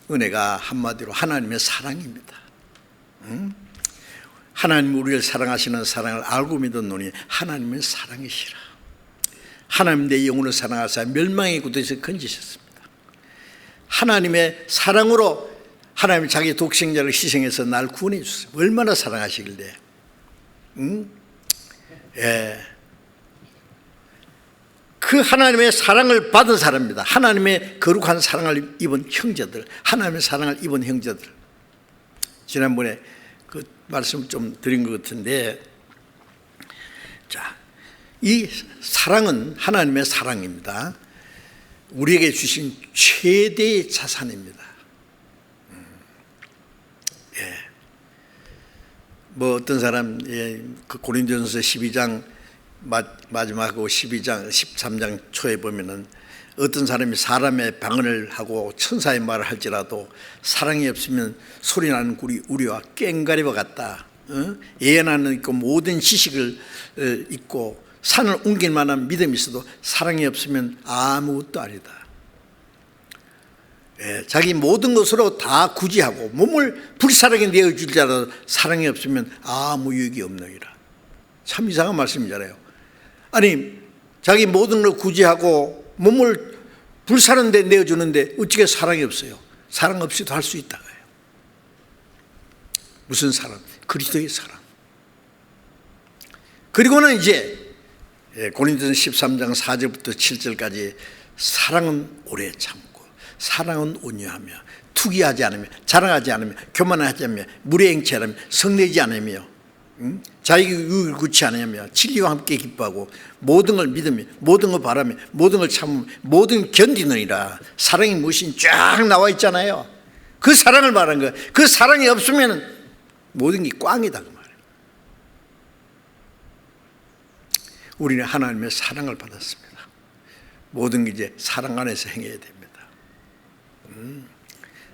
은혜가 한마디로 하나님의 사랑입니다. 하나님 우리를 사랑하시는 사랑을 알고 믿었노니 하나님의 사랑이시라. 하나님 내 영혼을 사랑하사 멸망의 구덩이에서 건지셨습니다. 하나님의 사랑으로 하나님 자기 독생자를 희생해서 날 구원해 주셨어요. 얼마나 사랑하시길래. 그 하나님의 사랑을 받은 사람입니다. 하나님의 거룩한 사랑을 입은 형제들, 하나님의 사랑을 입은 형제들. 지난번에 그 말씀을 좀 드린 것 같은데, 이 사랑은 하나님의 사랑입니다. 우리에게 주신 최대의 자산입니다. 뭐 어떤 사람 그 고린도전서 12장 마지막하고 13장 초에 보면은 어떤 사람이 사람의 방언을 하고 천사의 말을 할지라도 사랑이 없으면 소리나는 우리와 꽹과리와 같다. 예언하는 있고 모든 지식을 있고 산을 옮길 만한 믿음이 있어도 사랑이 없으면 아무것도 아니다. 자기 모든 것으로 다 구제하고 몸을 불사르게 내어줄지라도 사랑이 없으면 아무 유익이 없느니라. 참 이상한 말씀이잖아요. 아니 자기 모든 걸 구제하고 몸을 불사른 데 내어주는데 어떻게 사랑이 없어요? 사랑 없이도 할 수 있다고요. 무슨 사랑? 그리스도의 사랑. 그리고는 이제 고린도전서 13장 4절부터 7절까지 사랑은 오래 참고 사랑은 온유하며 투기하지 않으며 자랑하지 않으며 교만하지 않으며 무례행치 않으며 성내지 않으며 자기 유익을 구치 않으며 진리와 함께 기뻐하고 모든 걸 믿으며 모든 걸 바라며 모든 걸 참으며 모든 걸 견디느니라. 사랑이 무엇인지 쫙 나와 있잖아요. 그 사랑을 말하는 거예요. 그 사랑이 없으면 모든 게 꽝이다 그 말이에요. 우리는 하나님의 사랑을 받았습니다. 모든 게 이제 사랑 안에서 행해야 됩니다.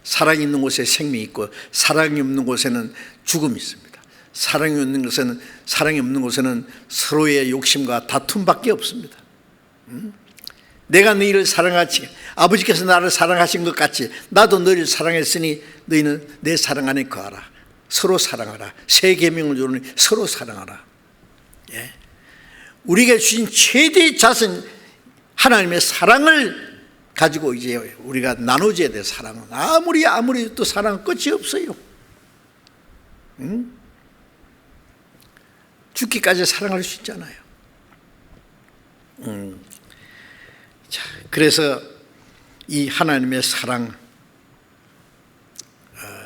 사랑이 있는 곳에 생명이 있고 사랑이 없는 곳에는 죽음이 있습니다. 사랑이 없는 곳에는 서로의 욕심과 다툼밖에 없습니다. 내가 너희를 사랑하지 아버지께서 나를 사랑하신 것 같이 나도 너희를 사랑했으니 너희는 내 사랑 안에 거하라. 서로 사랑하라. 새 계명을 주노니 서로 사랑하라. 우리에게 주신 최대의 자선 하나님의 사랑을 가지고 이제 우리가 나눠줘야 돼. 사랑은 아무리 또 사랑은 끝이 없어요. 죽기까지 사랑할 수 있잖아요. 자, 그래서 이 하나님의 사랑,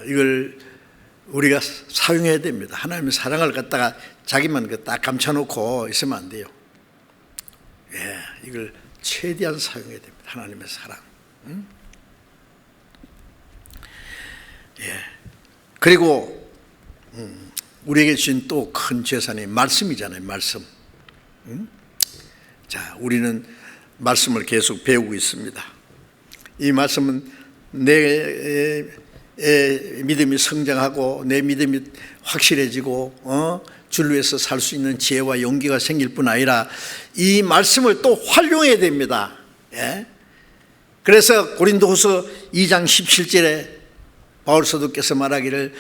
이걸 우리가 사용해야 됩니다. 하나님의 사랑을 갖다가 자기만 딱 감춰놓고 있으면 안 돼요. 이걸 최대한 사용해야 됩니다. 하나님의 사랑. 그리고 우리에게 주신 또 큰 재산이 말씀이잖아요. 말씀. 자, 우리는 말씀을 계속 배우고 있습니다. 이 말씀은 내 믿음이 성장하고 내 믿음이 확실해지고 주를 위해서 살 수 있는 지혜와 용기가 생길 뿐 아니라 이 말씀을 또 활용해야 됩니다. 그래서 고린도후서 2장 17절에 바울 사도께서 말하기를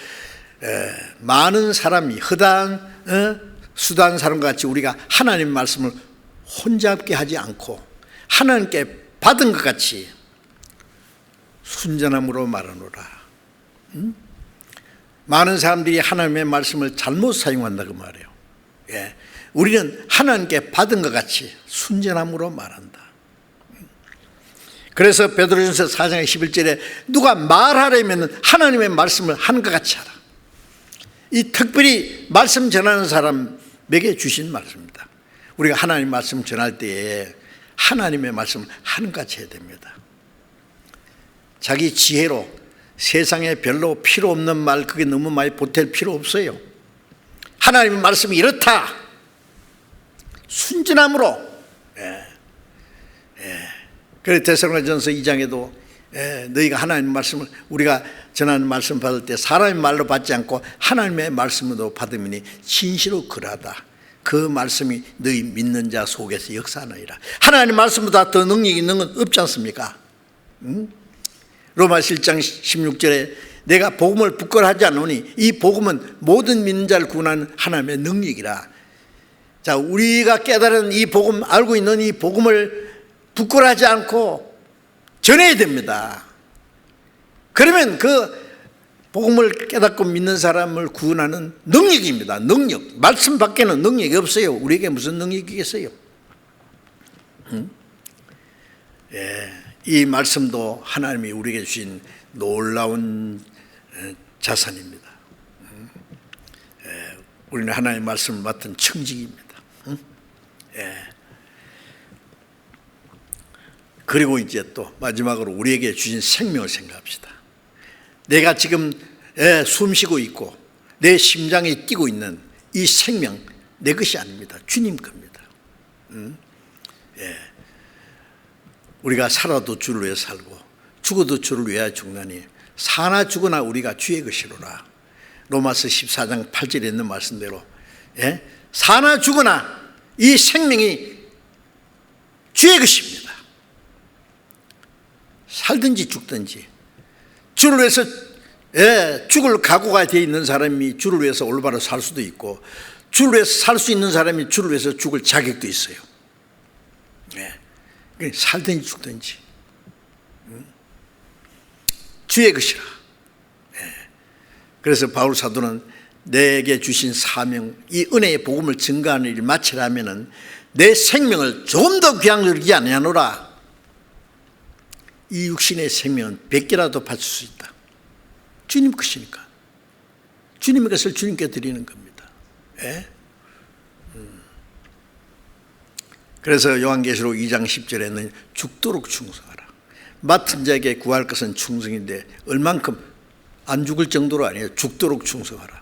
많은 사람이 허다한 수다한 사람과 같이 우리가 하나님 말씀을 혼잡게 하지 않고 하나님께 받은 것 같이 순전함으로 말하노라. 많은 사람들이 하나님의 말씀을 잘못 사용한다고 말해요. 우리는 하나님께 받은 것 같이 순전함으로 말한다. 그래서 베드로전서 4장 11절에 누가 말하려면 하나님의 말씀을 하는 것 같이 하라. 이 특별히 말씀 전하는 사람에게 주신 말씀입니다. 우리가 하나님 말씀 전할 때에 하나님의 말씀을 하는 것 같이 해야 됩니다. 자기 지혜로 세상에 별로 필요 없는 말, 그게 너무 많이 보탤 필요 없어요. 하나님의 말씀이 이렇다. 순진함으로. 그래서 데살로니가전서 2장에도 너희가 하나님의 말씀을 우리가 전하는 말씀 받을 때 사람의 말로 받지 않고 하나님의 말씀으로 받으니 진실로 그러하다. 그 말씀이 너희 믿는 자 속에서 역사하느니라. 하나님의 말씀보다 더 능력이 있는 건 없지 않습니까? 로마서 1장 16절에 내가 복음을 부끄러워하지 않으니 이 복음은 모든 믿는 자를 구원하는 하나님의 능력이라. 자, 우리가 깨달은 이 복음, 알고 있는 이 복음을 부끄러워하지 않고 전해야 됩니다. 그러면 그 복음을 깨닫고 믿는 사람을 구원하는 능력입니다. 능력. 말씀 밖에는 능력이 없어요. 우리에게 무슨 능력이겠어요? 이 말씀도 하나님이 우리에게 주신 놀라운 자산입니다. 우리는 하나님의 말씀을 맡은 청직입니다. 그리고 이제 또 마지막으로 우리에게 주신 생명을 생각합시다. 내가 지금 숨 쉬고 있고 내 심장이 뛰고 있는 이 생명 내 것이 아닙니다. 주님 겁니다. 우리가 살아도 주를 위해 살고 죽어도 주를 위하여 죽나니 사나 죽으나 우리가 주의 것이로라. 로마서 14장 8절에 있는 말씀대로 사나 죽으나 이 생명이 주의 것입니다. 살든지 죽든지 주를 위해서 죽을 각오가 되어 있는 사람이 주를 위해서 올바로 살 수도 있고 주를 위해서 살 수 있는 사람이 주를 위해서 죽을 자격도 있어요. 살든지 죽든지 주의 것이라. 그래서 바울 사도는 내게 주신 사명, 이 은혜의 복음을 증거하는 일을 마치려면 내 생명을 좀 더 귀한 여기지 아니하노라. 이 육신의 생명은 100개라도 바칠 수 있다. 주님 것이니까. 주님의 것을 주님께 드리는 겁니다. 그래서 요한계시록 2장 10절에는 죽도록 충성하라. 맡은 자에게 구할 것은 충성인데 얼만큼 안 죽을 정도로 아니에요. 죽도록 충성하라.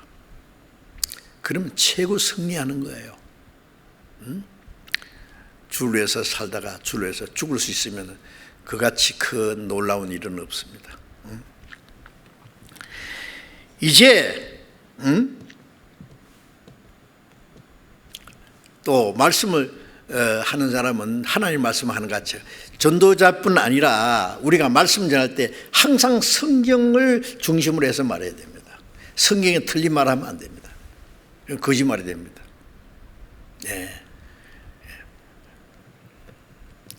그러면 최고 승리하는 거예요. 주를 위해서 살다가 주를 위해서 죽을 수 있으면 그같이 큰 놀라운 일은 없습니다. 이제 또 말씀을 하는 사람은 하나님 말씀하는 것 같이 전도자뿐 아니라 우리가 말씀 전할 때 항상 성경을 중심으로 해서 말해야 됩니다. 성경에 틀린 말하면 안 됩니다. 거짓말이 됩니다.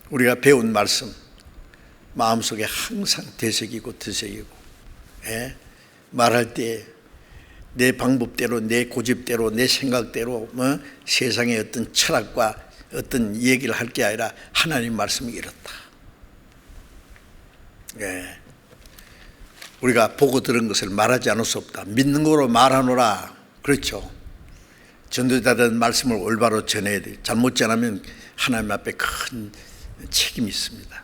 우리가 배운 말씀 마음속에 항상 되새기고 말할 때 내 방법대로 내 고집대로 내 생각대로 세상의 어떤 철학과 어떤 얘기를 할 게 아니라 하나님 말씀이 이렇다. 우리가 보고 들은 것을 말하지 않을 수 없다. 믿는 거로 말하노라. 그렇죠. 전도자들은 말씀을 올바로 전해야 돼. 잘못 전하면 하나님 앞에 큰 책임이 있습니다.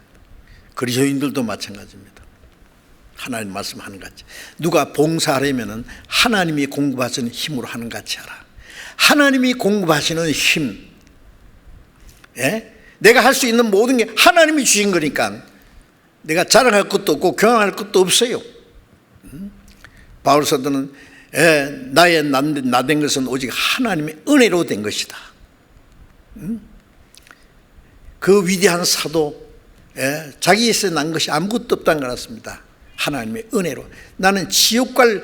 그리스도인들도 마찬가지입니다. 하나님 말씀하는 것 같이. 누가 봉사하려면 하나님이 공급하시는 힘으로 하는 것 같이 하라. 하나님이 공급하시는 힘, 내가 할 수 있는 모든 게 하나님이 주신 거니까 내가 자랑할 것도 없고 교양할 것도 없어요. 바울 사도는 나의 나된 것은 오직 하나님의 은혜로 된 것이다. 그 위대한 사도 자기에서 난 것이 아무것도 없다는 걸 알았습니다. 하나님의 은혜로. 나는 지옥 갈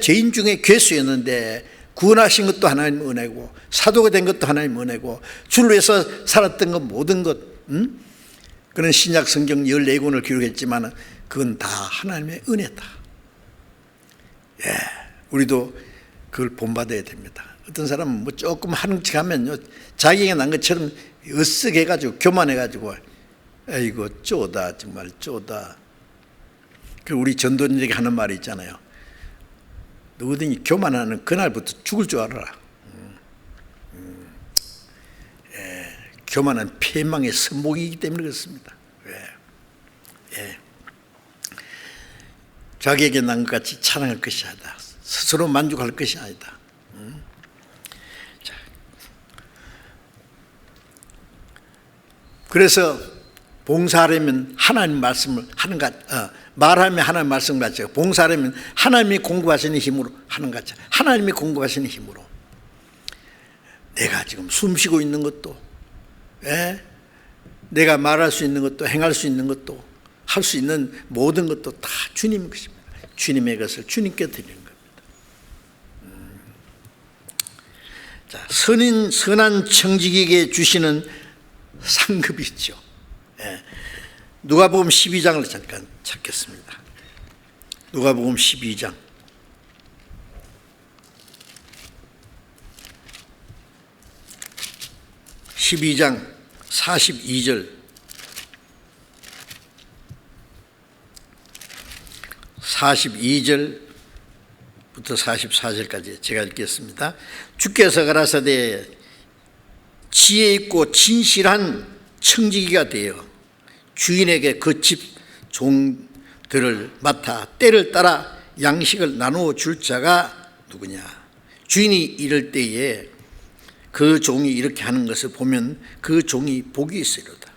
죄인 중에 괴수였는데 구원하신 것도 하나님의 은혜고 사도가 된 것도 하나님의 은혜고 주를 위해서 살았던 것 모든 것, 그런 신약 성경 14권을 기록했지만 그건 다 하나님의 은혜다. 우리도 그걸 본받아야 됩니다. 어떤 사람은 뭐 조금 하는 척 하면요, 자기가 난 것처럼 으쓱해가지고 교만해가지고 아이고 쪼다, 정말 쪼다. 그 우리 전도인들에게 하는 말이 있잖아요. 누구든지 교만하는 그날부터 죽을 줄 알아라. 교만은 패망의 선목이기 때문에 그렇습니다. 자기에게 난 것 같이 찬양할 것이 아니다. 스스로 만족할 것이 아니다. 그래서 봉사하려면 하나님 말씀을 하는 것, 말하면 하나님 말씀 같이, 봉사하려면 하나님이 공급하시는 힘으로 하는 것 같이, 하나님이 공급하시는 힘으로. 내가 지금 숨 쉬고 있는 것도, 내가 말할 수 있는 것도, 행할 수 있는 것도, 할 수 있는 모든 것도 다 주님 것입니다. 주님의 것을 주님께 드리는 겁니다. 자, 선한 청지기에게 주시는 상급이 있죠. 누가복음 12장을 잠깐 찾겠습니다. 누가복음 12장 42절 42절부터 44절까지 제가 읽겠습니다. 주께서 가라사대 지혜 있고 진실한 청지기가 되어 주인에게 그 집 종들을 맡아 때를 따라 양식을 나누어 줄 자가 누구냐. 주인이 이럴 때에 그 종이 이렇게 하는 것을 보면 그 종이 복이 있으리로다.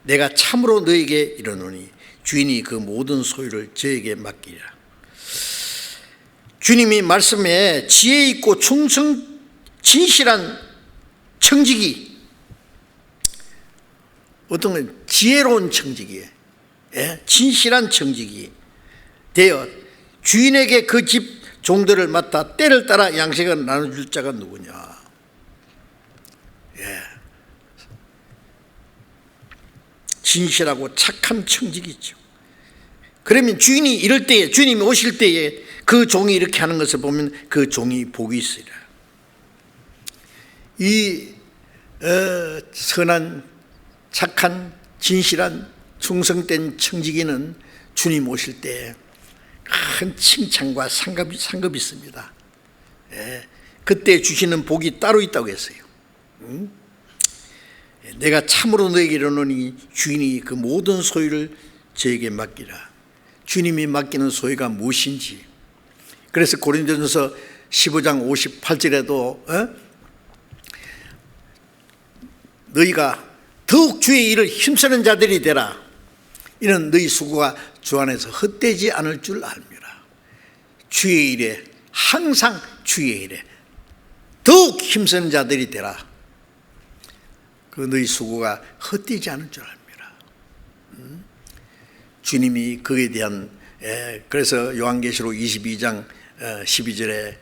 내가 참으로 너에게 이르노니 주인이 그 모든 소유를 저에게 맡기리라. 주님이 말씀에 지혜 있고 충성 진실한 청지기, 어떤 건 지혜로운 청지기, 진실한 청지기 되어 주인에게 그 집 종들을 맡아 때를 따라 양식을 나눠줄 자가 누구냐. 진실하고 착한 청지기죠. 그러면 주인이 이럴 때에, 주님이 오실 때에 그 종이 이렇게 하는 것을 보면 그 종이 복이 있으리라. 이 선한 착한 진실한 충성된 청지기는 주님 오실 때 큰 칭찬과 상급이 있습니다. 그때 주시는 복이 따로 있다고 했어요. 내가 참으로 너에게 이르노니 주인이 그 모든 소유를 저에게 맡기라. 주님이 맡기는 소유가 무엇인지. 그래서 고린도전서 15장 58절에도 너희가 더욱 주의 일을 힘쓰는 자들이 되라. 이는 너희 수고가 주 안에서 헛되지 않을 줄 알미라. 주의 일에, 항상 주의 일에 더욱 힘쓰는 자들이 되라. 그 너희 수고가 헛되지 않을 줄 알미라. 주님이 그에 대한, 그래서 요한계시록 22장 12절에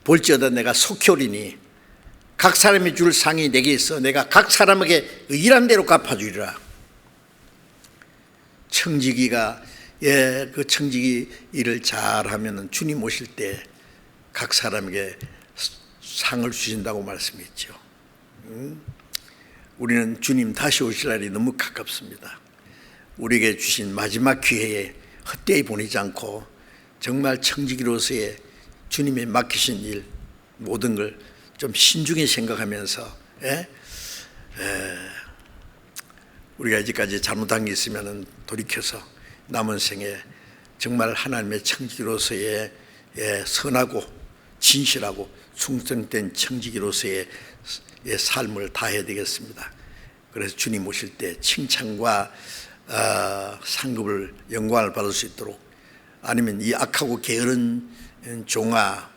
볼지어다 내가 속히 오리니 각 사람이 줄 상이 내게 있어 내가 각 사람에게 일한 대로 갚아주리라. 청지기가 그 청지기 일을 잘하면 주님 오실 때 각 사람에게 상을 주신다고 말씀했죠. 우리는 주님 다시 오실 날이 너무 가깝습니다. 우리에게 주신 마지막 기회에 헛되이 보내지 않고 정말 청지기로서의 주님의 맡기신 일 모든 걸 좀 신중히 생각하면서 우리가 이제까지 잘못한 게 있으면 돌이켜서 남은 생에 정말 하나님의 청지기로서의 선하고 진실하고 충성된 청지기로서의 삶을 다해야 되겠습니다. 그래서 주님 오실 때 칭찬과 상급을 영광을 받을 수 있도록, 아니면 이 악하고 게으른 종아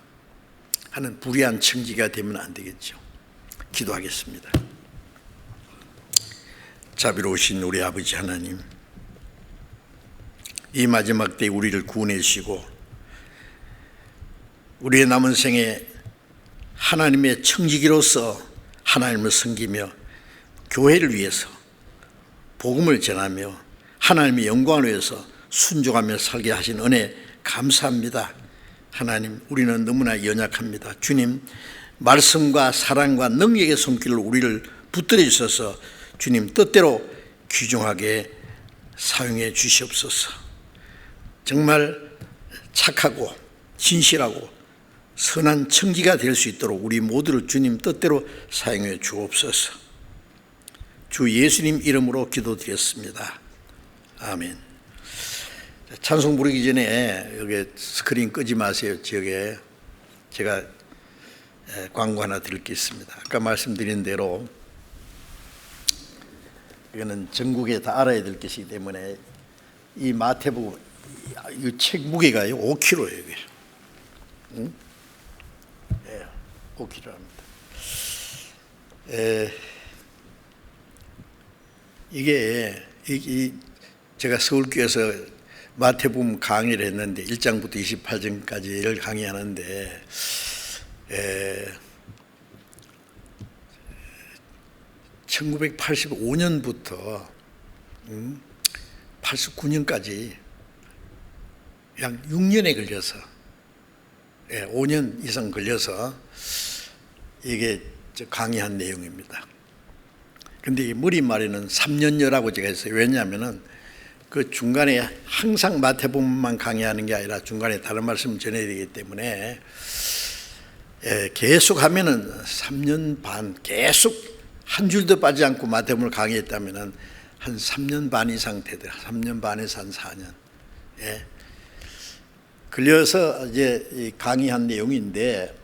하는 불의한 청지기가 되면 안 되겠죠. 기도하겠습니다. 자비로우신 우리 아버지 하나님, 이 마지막 때에 우리를 구원해 주시고 우리의 남은 생에 하나님의 청지기로서 하나님을 섬기며 교회를 위해서 복음을 전하며 하나님의 영광을 위해서 순종하며 살게 하신 은혜 감사합니다. 하나님, 우리는 너무나 연약합니다. 주님, 말씀과 사랑과 능력의 손길로 우리를 붙들어 주셔서 주님 뜻대로 귀중하게 사용해 주시옵소서. 정말 착하고 진실하고 선한 청지가 될 수 있도록 우리 모두를 주님 뜻대로 사용해 주옵소서. 주 예수님 이름으로 기도드렸습니다. 아멘. 찬송 부르기 전에 여기 스크린 끄지 마세요. 저게 제가 광고 하나 드릴 게 있습니다. 아까 말씀드린 대로 이거는 전국에 다 알아야 될 것이기 때문에 이 마태복음 이 책 무게가 5kg예요. 이게. 응? 5kg입니다. 이게 제가 서울교회에서 마태복음 강의를 했는데 1장부터 28장까지를 강의하는데 1985년부터 89년까지 약 6년에 걸려서 5년 이상 걸려서 이게 강의한 내용입니다. 근데 이 머리말에는 3년여라고 제가 했어요. 왜냐하면은 그 중간에 항상 마태복음만 강의하는 게 아니라 중간에 다른 말씀을 전해야 되기 때문에 계속 하면은 3년 반 계속 한 줄도 빠지지 않고 마태복음을 강의했다면은 한 3년 반 이상 되더라. 3년 반에서 한 4년. 걸려서 이제 이 강의한 내용인데,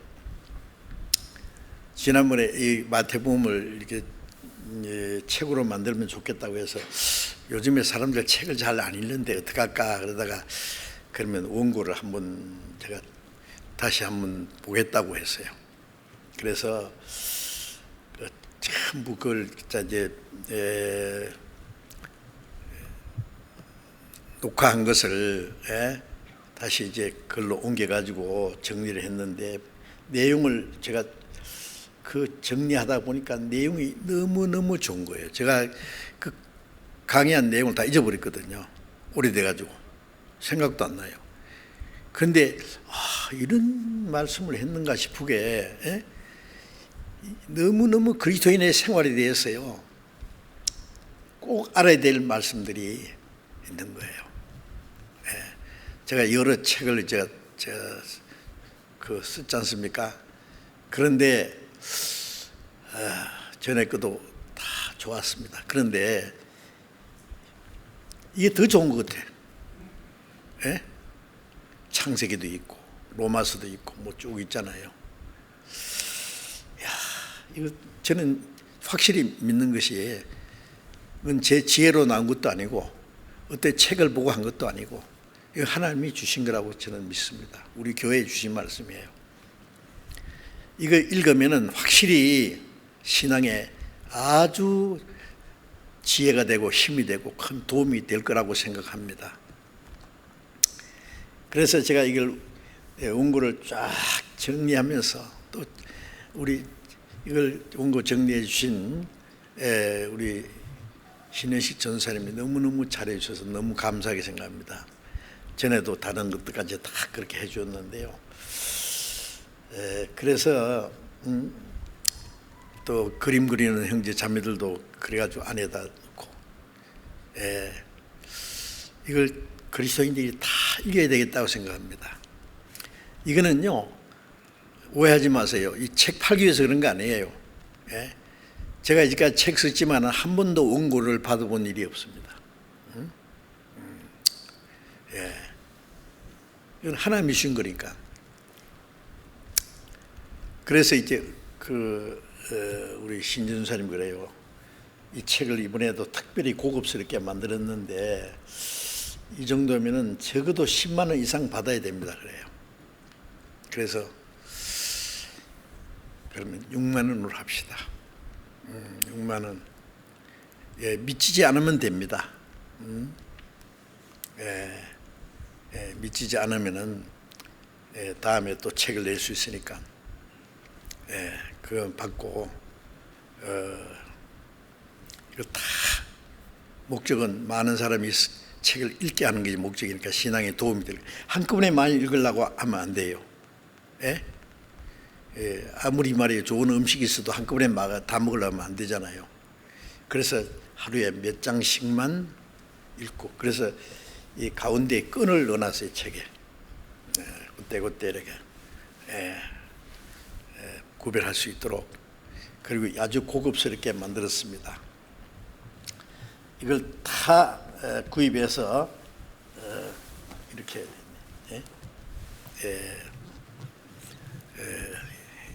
지난번에 이 마태복음을 이렇게 책으로 만들면 좋겠다고 해서 요즘에 사람들 책을 잘 안 읽는데 어떡할까 그러다가 그러면 원고를 한번 제가 다시 한번 보겠다고 했어요. 그래서 전부 그걸 이제 녹화한 것을 다시 이제 글로 옮겨가지고 정리를 했는데, 내용을 제가 그 정리하다 보니까 내용이 너무너무 좋은 거예요. 제가 그 강의한 내용을 다 잊어버렸거든요. 오래돼가지고 생각도 안 나요. 그런데 이런 말씀을 했는가 싶게 너무너무 그리스도인의 생활에 대해서요 꼭 알아야 될 말씀들이 있는 거예요. 제가 여러 책을 제가 쓰지 않습니까? 그런데 전에 것도 다 좋았습니다. 그런데 이게 더 좋은 것 같아요. 창세기도 있고 로마서도 있고 뭐 쭉 있잖아요. 이거 저는 확실히 믿는 것이, 이건 제 지혜로 나온 것도 아니고 어떤 책을 보고 한 것도 아니고 이거 하나님이 주신 거라고 저는 믿습니다. 우리 교회에 주신 말씀이에요. 이거 읽으면은 확실히 신앙에 아주 지혜가 되고 힘이 되고 큰 도움이 될 거라고 생각합니다. 그래서 제가 이걸 원고를 쫙 정리하면서 또 우리 이걸 원고 정리해 주신 우리 신현식 전사님이 너무너무 잘해 주셔서 너무 감사하게 생각합니다. 전에도 다른 것들까지 다 그렇게 해 주었는데요. 그래서 또 그림 그리는 형제 자매들도 그래가지고 안에다 놓고 이걸 그리스도인들이 다 읽어야 되겠다고 생각합니다. 이거는요, 오해하지 마세요. 이 책 팔기 위해서 그런 거 아니에요. 예? 제가 이제까지 책 썼지만 한 번도 원고를 받아본 일이 없습니다. 예. 이건 하나님이 주신 거니까. 그래서 이제 우리 신진사님 그래요. 이 책을 이번에도 특별히 고급스럽게 만들었는데 이 정도면은 적어도 10만 원 이상 받아야 됩니다. 그래요. 그래서 그러면 6만 원으로 합시다. 6만 원. 예, 미치지 않으면 됩니다. 미치지 않으면은 다음에 또 책을 낼 수 있으니까 그거 받고 이거 다 목적은 많은 사람이 책을 읽게 하는 게 목적이니까 신앙에 도움이 될. 한꺼번에 많이 읽으려고 하면 안 돼요. 아무리 말이에요 좋은 음식이 있어도 한꺼번에 다 먹으려면 안 되잖아요. 그래서 하루에 몇 장씩만 읽고, 그래서 이 가운데에 끈을 넣어놨어요 책에. 그때 이렇게 구별할 수 있도록. 그리고 아주 고급스럽게 만들었습니다. 이걸 다 구입해서 이렇게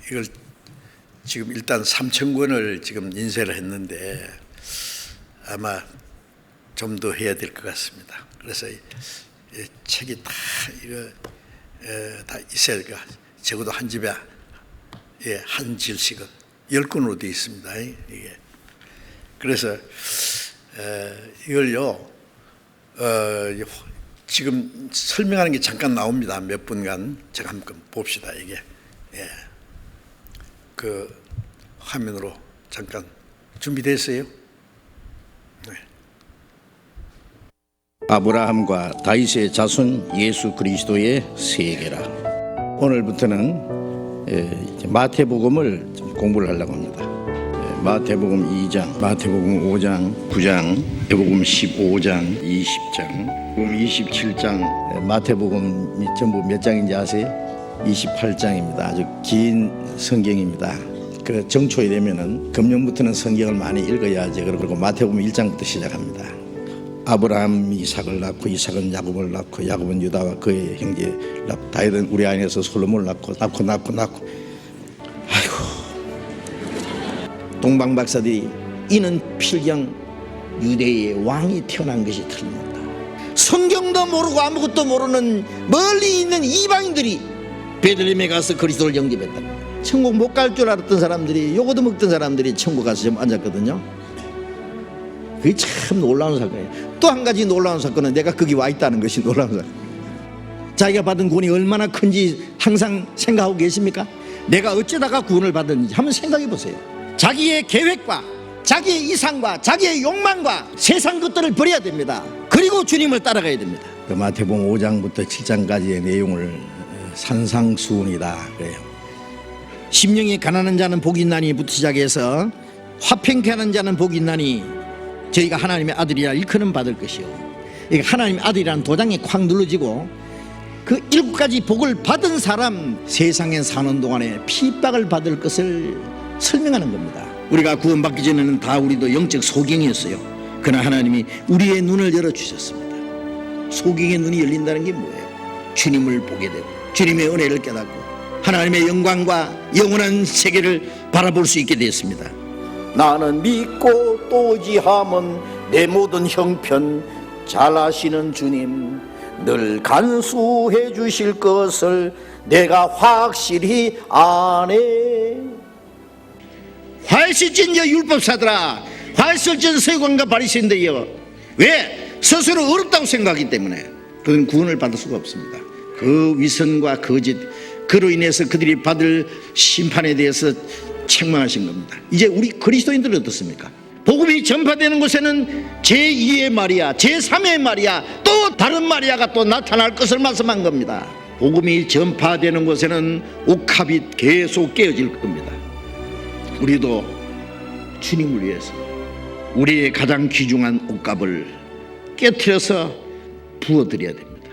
이걸 지금 일단 3,000권을 지금 인쇄를 했는데 아마 좀 더 해야 될 것 같습니다. 그래서 이 책이 다 이거 다 있어야 될 것 같아요. 적어도 한 집에 한 질씩은 10권으로 되어 있습니다. 이게. 그래서 이걸요 지금 설명하는 게 잠깐 나옵니다. 몇 분간 제가 한번 봅시다. 이게 그 화면으로 잠깐 준비됐어요? 네. 아브라함과 다윗의 자손 예수 그리스도의 세계라. 오늘부터는 마태복음을 좀 공부를 하려고 합니다. 마태복음 2장, 마태복음 5장, 9장, 마태복음 15장, 20장, 27장. 마태복음이 전부 몇 장인지 아세요? 28장입니다. 아주 긴 성경입니다. 그 정초에 되면은 금년부터는 성경을 많이 읽어야지. 그리고 마태복음 1장부터 시작합니다. 아브라함이 이삭을 낳고, 이삭은 야곱을 낳고, 야곱은 유다와 그의 형제 다윗은 우리 안에서 솔로몬을 낳고. 아이고, 동방 박사들이 이는 필경 유대의 왕이 태어난 것이 틀립니다. 성경도 모르고 아무것도 모르는 멀리 있는 이방인들이 베들레헴에 가서 그리스도를 영접했다. 천국 못 갈 줄 알았던 사람들이, 요거도 먹던 사람들이 천국 가서 좀 앉았거든요. 그게 참 놀라운 사건이에요. 또 한 가지 놀라운 사건은 내가 거기 와 있다는 것이 놀라운 사건. 자기가 받은 구원이 얼마나 큰지 항상 생각하고 계십니까? 내가 어쩌다가 구원을 받았는지 한번 생각해 보세요. 자기의 계획과 자기의 이상과 자기의 욕망과 세상 것들을 버려야 됩니다. 그리고 주님을 따라가야 됩니다. 그 마태복음 5장부터 7장까지의 내용을 산상수훈이다 그래요. 심령이 가난한 자는 복이 있나니부터 시작해서 화평케 하는 자는 복이 있나니 저희가 하나님의 아들이라 일컬음 받을 것이요. 하나님의 아들이라는 도장이 콱 눌러지고 그 7가지 복을 받은 사람 세상에 사는 동안에 핍박을 받을 것을 설명하는 겁니다. 우리가 구원받기 전에는 다 우리도 영적 소경이었어요. 그러나 하나님이 우리의 눈을 열어주셨습니다. 소경의 눈이 열린다는 게 뭐예요? 주님을 보게 되고 주님의 은혜를 깨닫고 하나님의 영광과 영원한 세계를 바라볼 수 있게 되었습니다. 나는 믿고 또 의지함은 내 모든 형편 잘 아시는 주님 늘 간수해 주실 것을 내가 확실히 아네. 화일실전여 율법사들아, 화일실전 서기관과 바리새인들이여, 왜? 스스로 어렵다고 생각하기 때문에 그건 구원을 받을 수가 없습니다. 그 위선과 거짓, 그로 인해서 그들이 받을 심판에 대해서 책망하신 겁니다. 이제 우리 그리스도인들은 어떻습니까? 복음이 전파되는 곳에는 제2의 마리아, 제3의 마리아, 또 다른 마리아가 또 나타날 것을 말씀한 겁니다. 복음이 전파되는 곳에는 옥합이 계속 깨어질 겁니다. 우리도 주님을 위해서 우리의 가장 귀중한 옥합을 깨트려서 부어드려야 됩니다.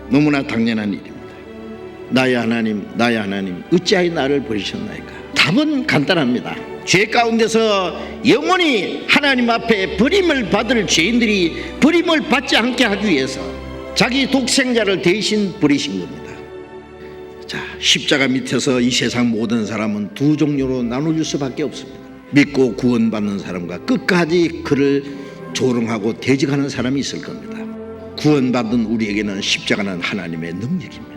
너무나 당연한 일입니다. 나의 하나님, 나의 하나님, 어찌하여 나를 버리셨나이까? 답은 간단합니다. 죄 가운데서 영원히 하나님 앞에 버림을 받을 죄인들이 버림을 받지 않게 하기 위해서 자기 독생자를 대신 버리신 겁니다. 자, 십자가 밑에서 이 세상 모든 사람은 두 종류로 나눠질 수밖에 없습니다. 믿고 구원받는 사람과 끝까지 그를 조롱하고 대적하는 사람이 있을 겁니다. 구원받은 우리에게는 십자가는 하나님의 능력입니다.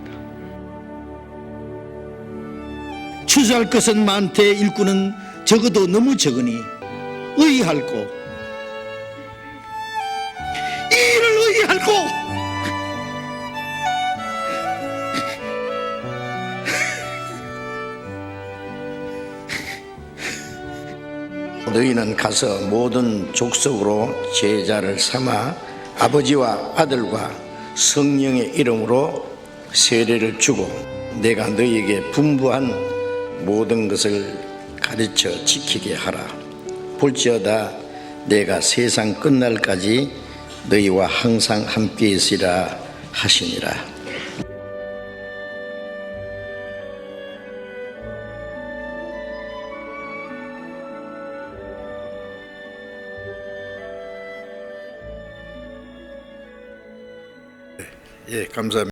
추수할 것은 많되 일꾼은 적어도 너무 적으니 의할고 이 일을 의할고 너희는 가서 모든 족속으로 제자를 삼아 아버지와 아들과 성령의 이름으로 세례를 주고 내가 너희에게 분부한 모든 것을 가르쳐 지키게 하라. 볼지어다 내가 세상 끝날까지 너희와 항상 함께 있으리라 하시니라. 예, 감사합니다.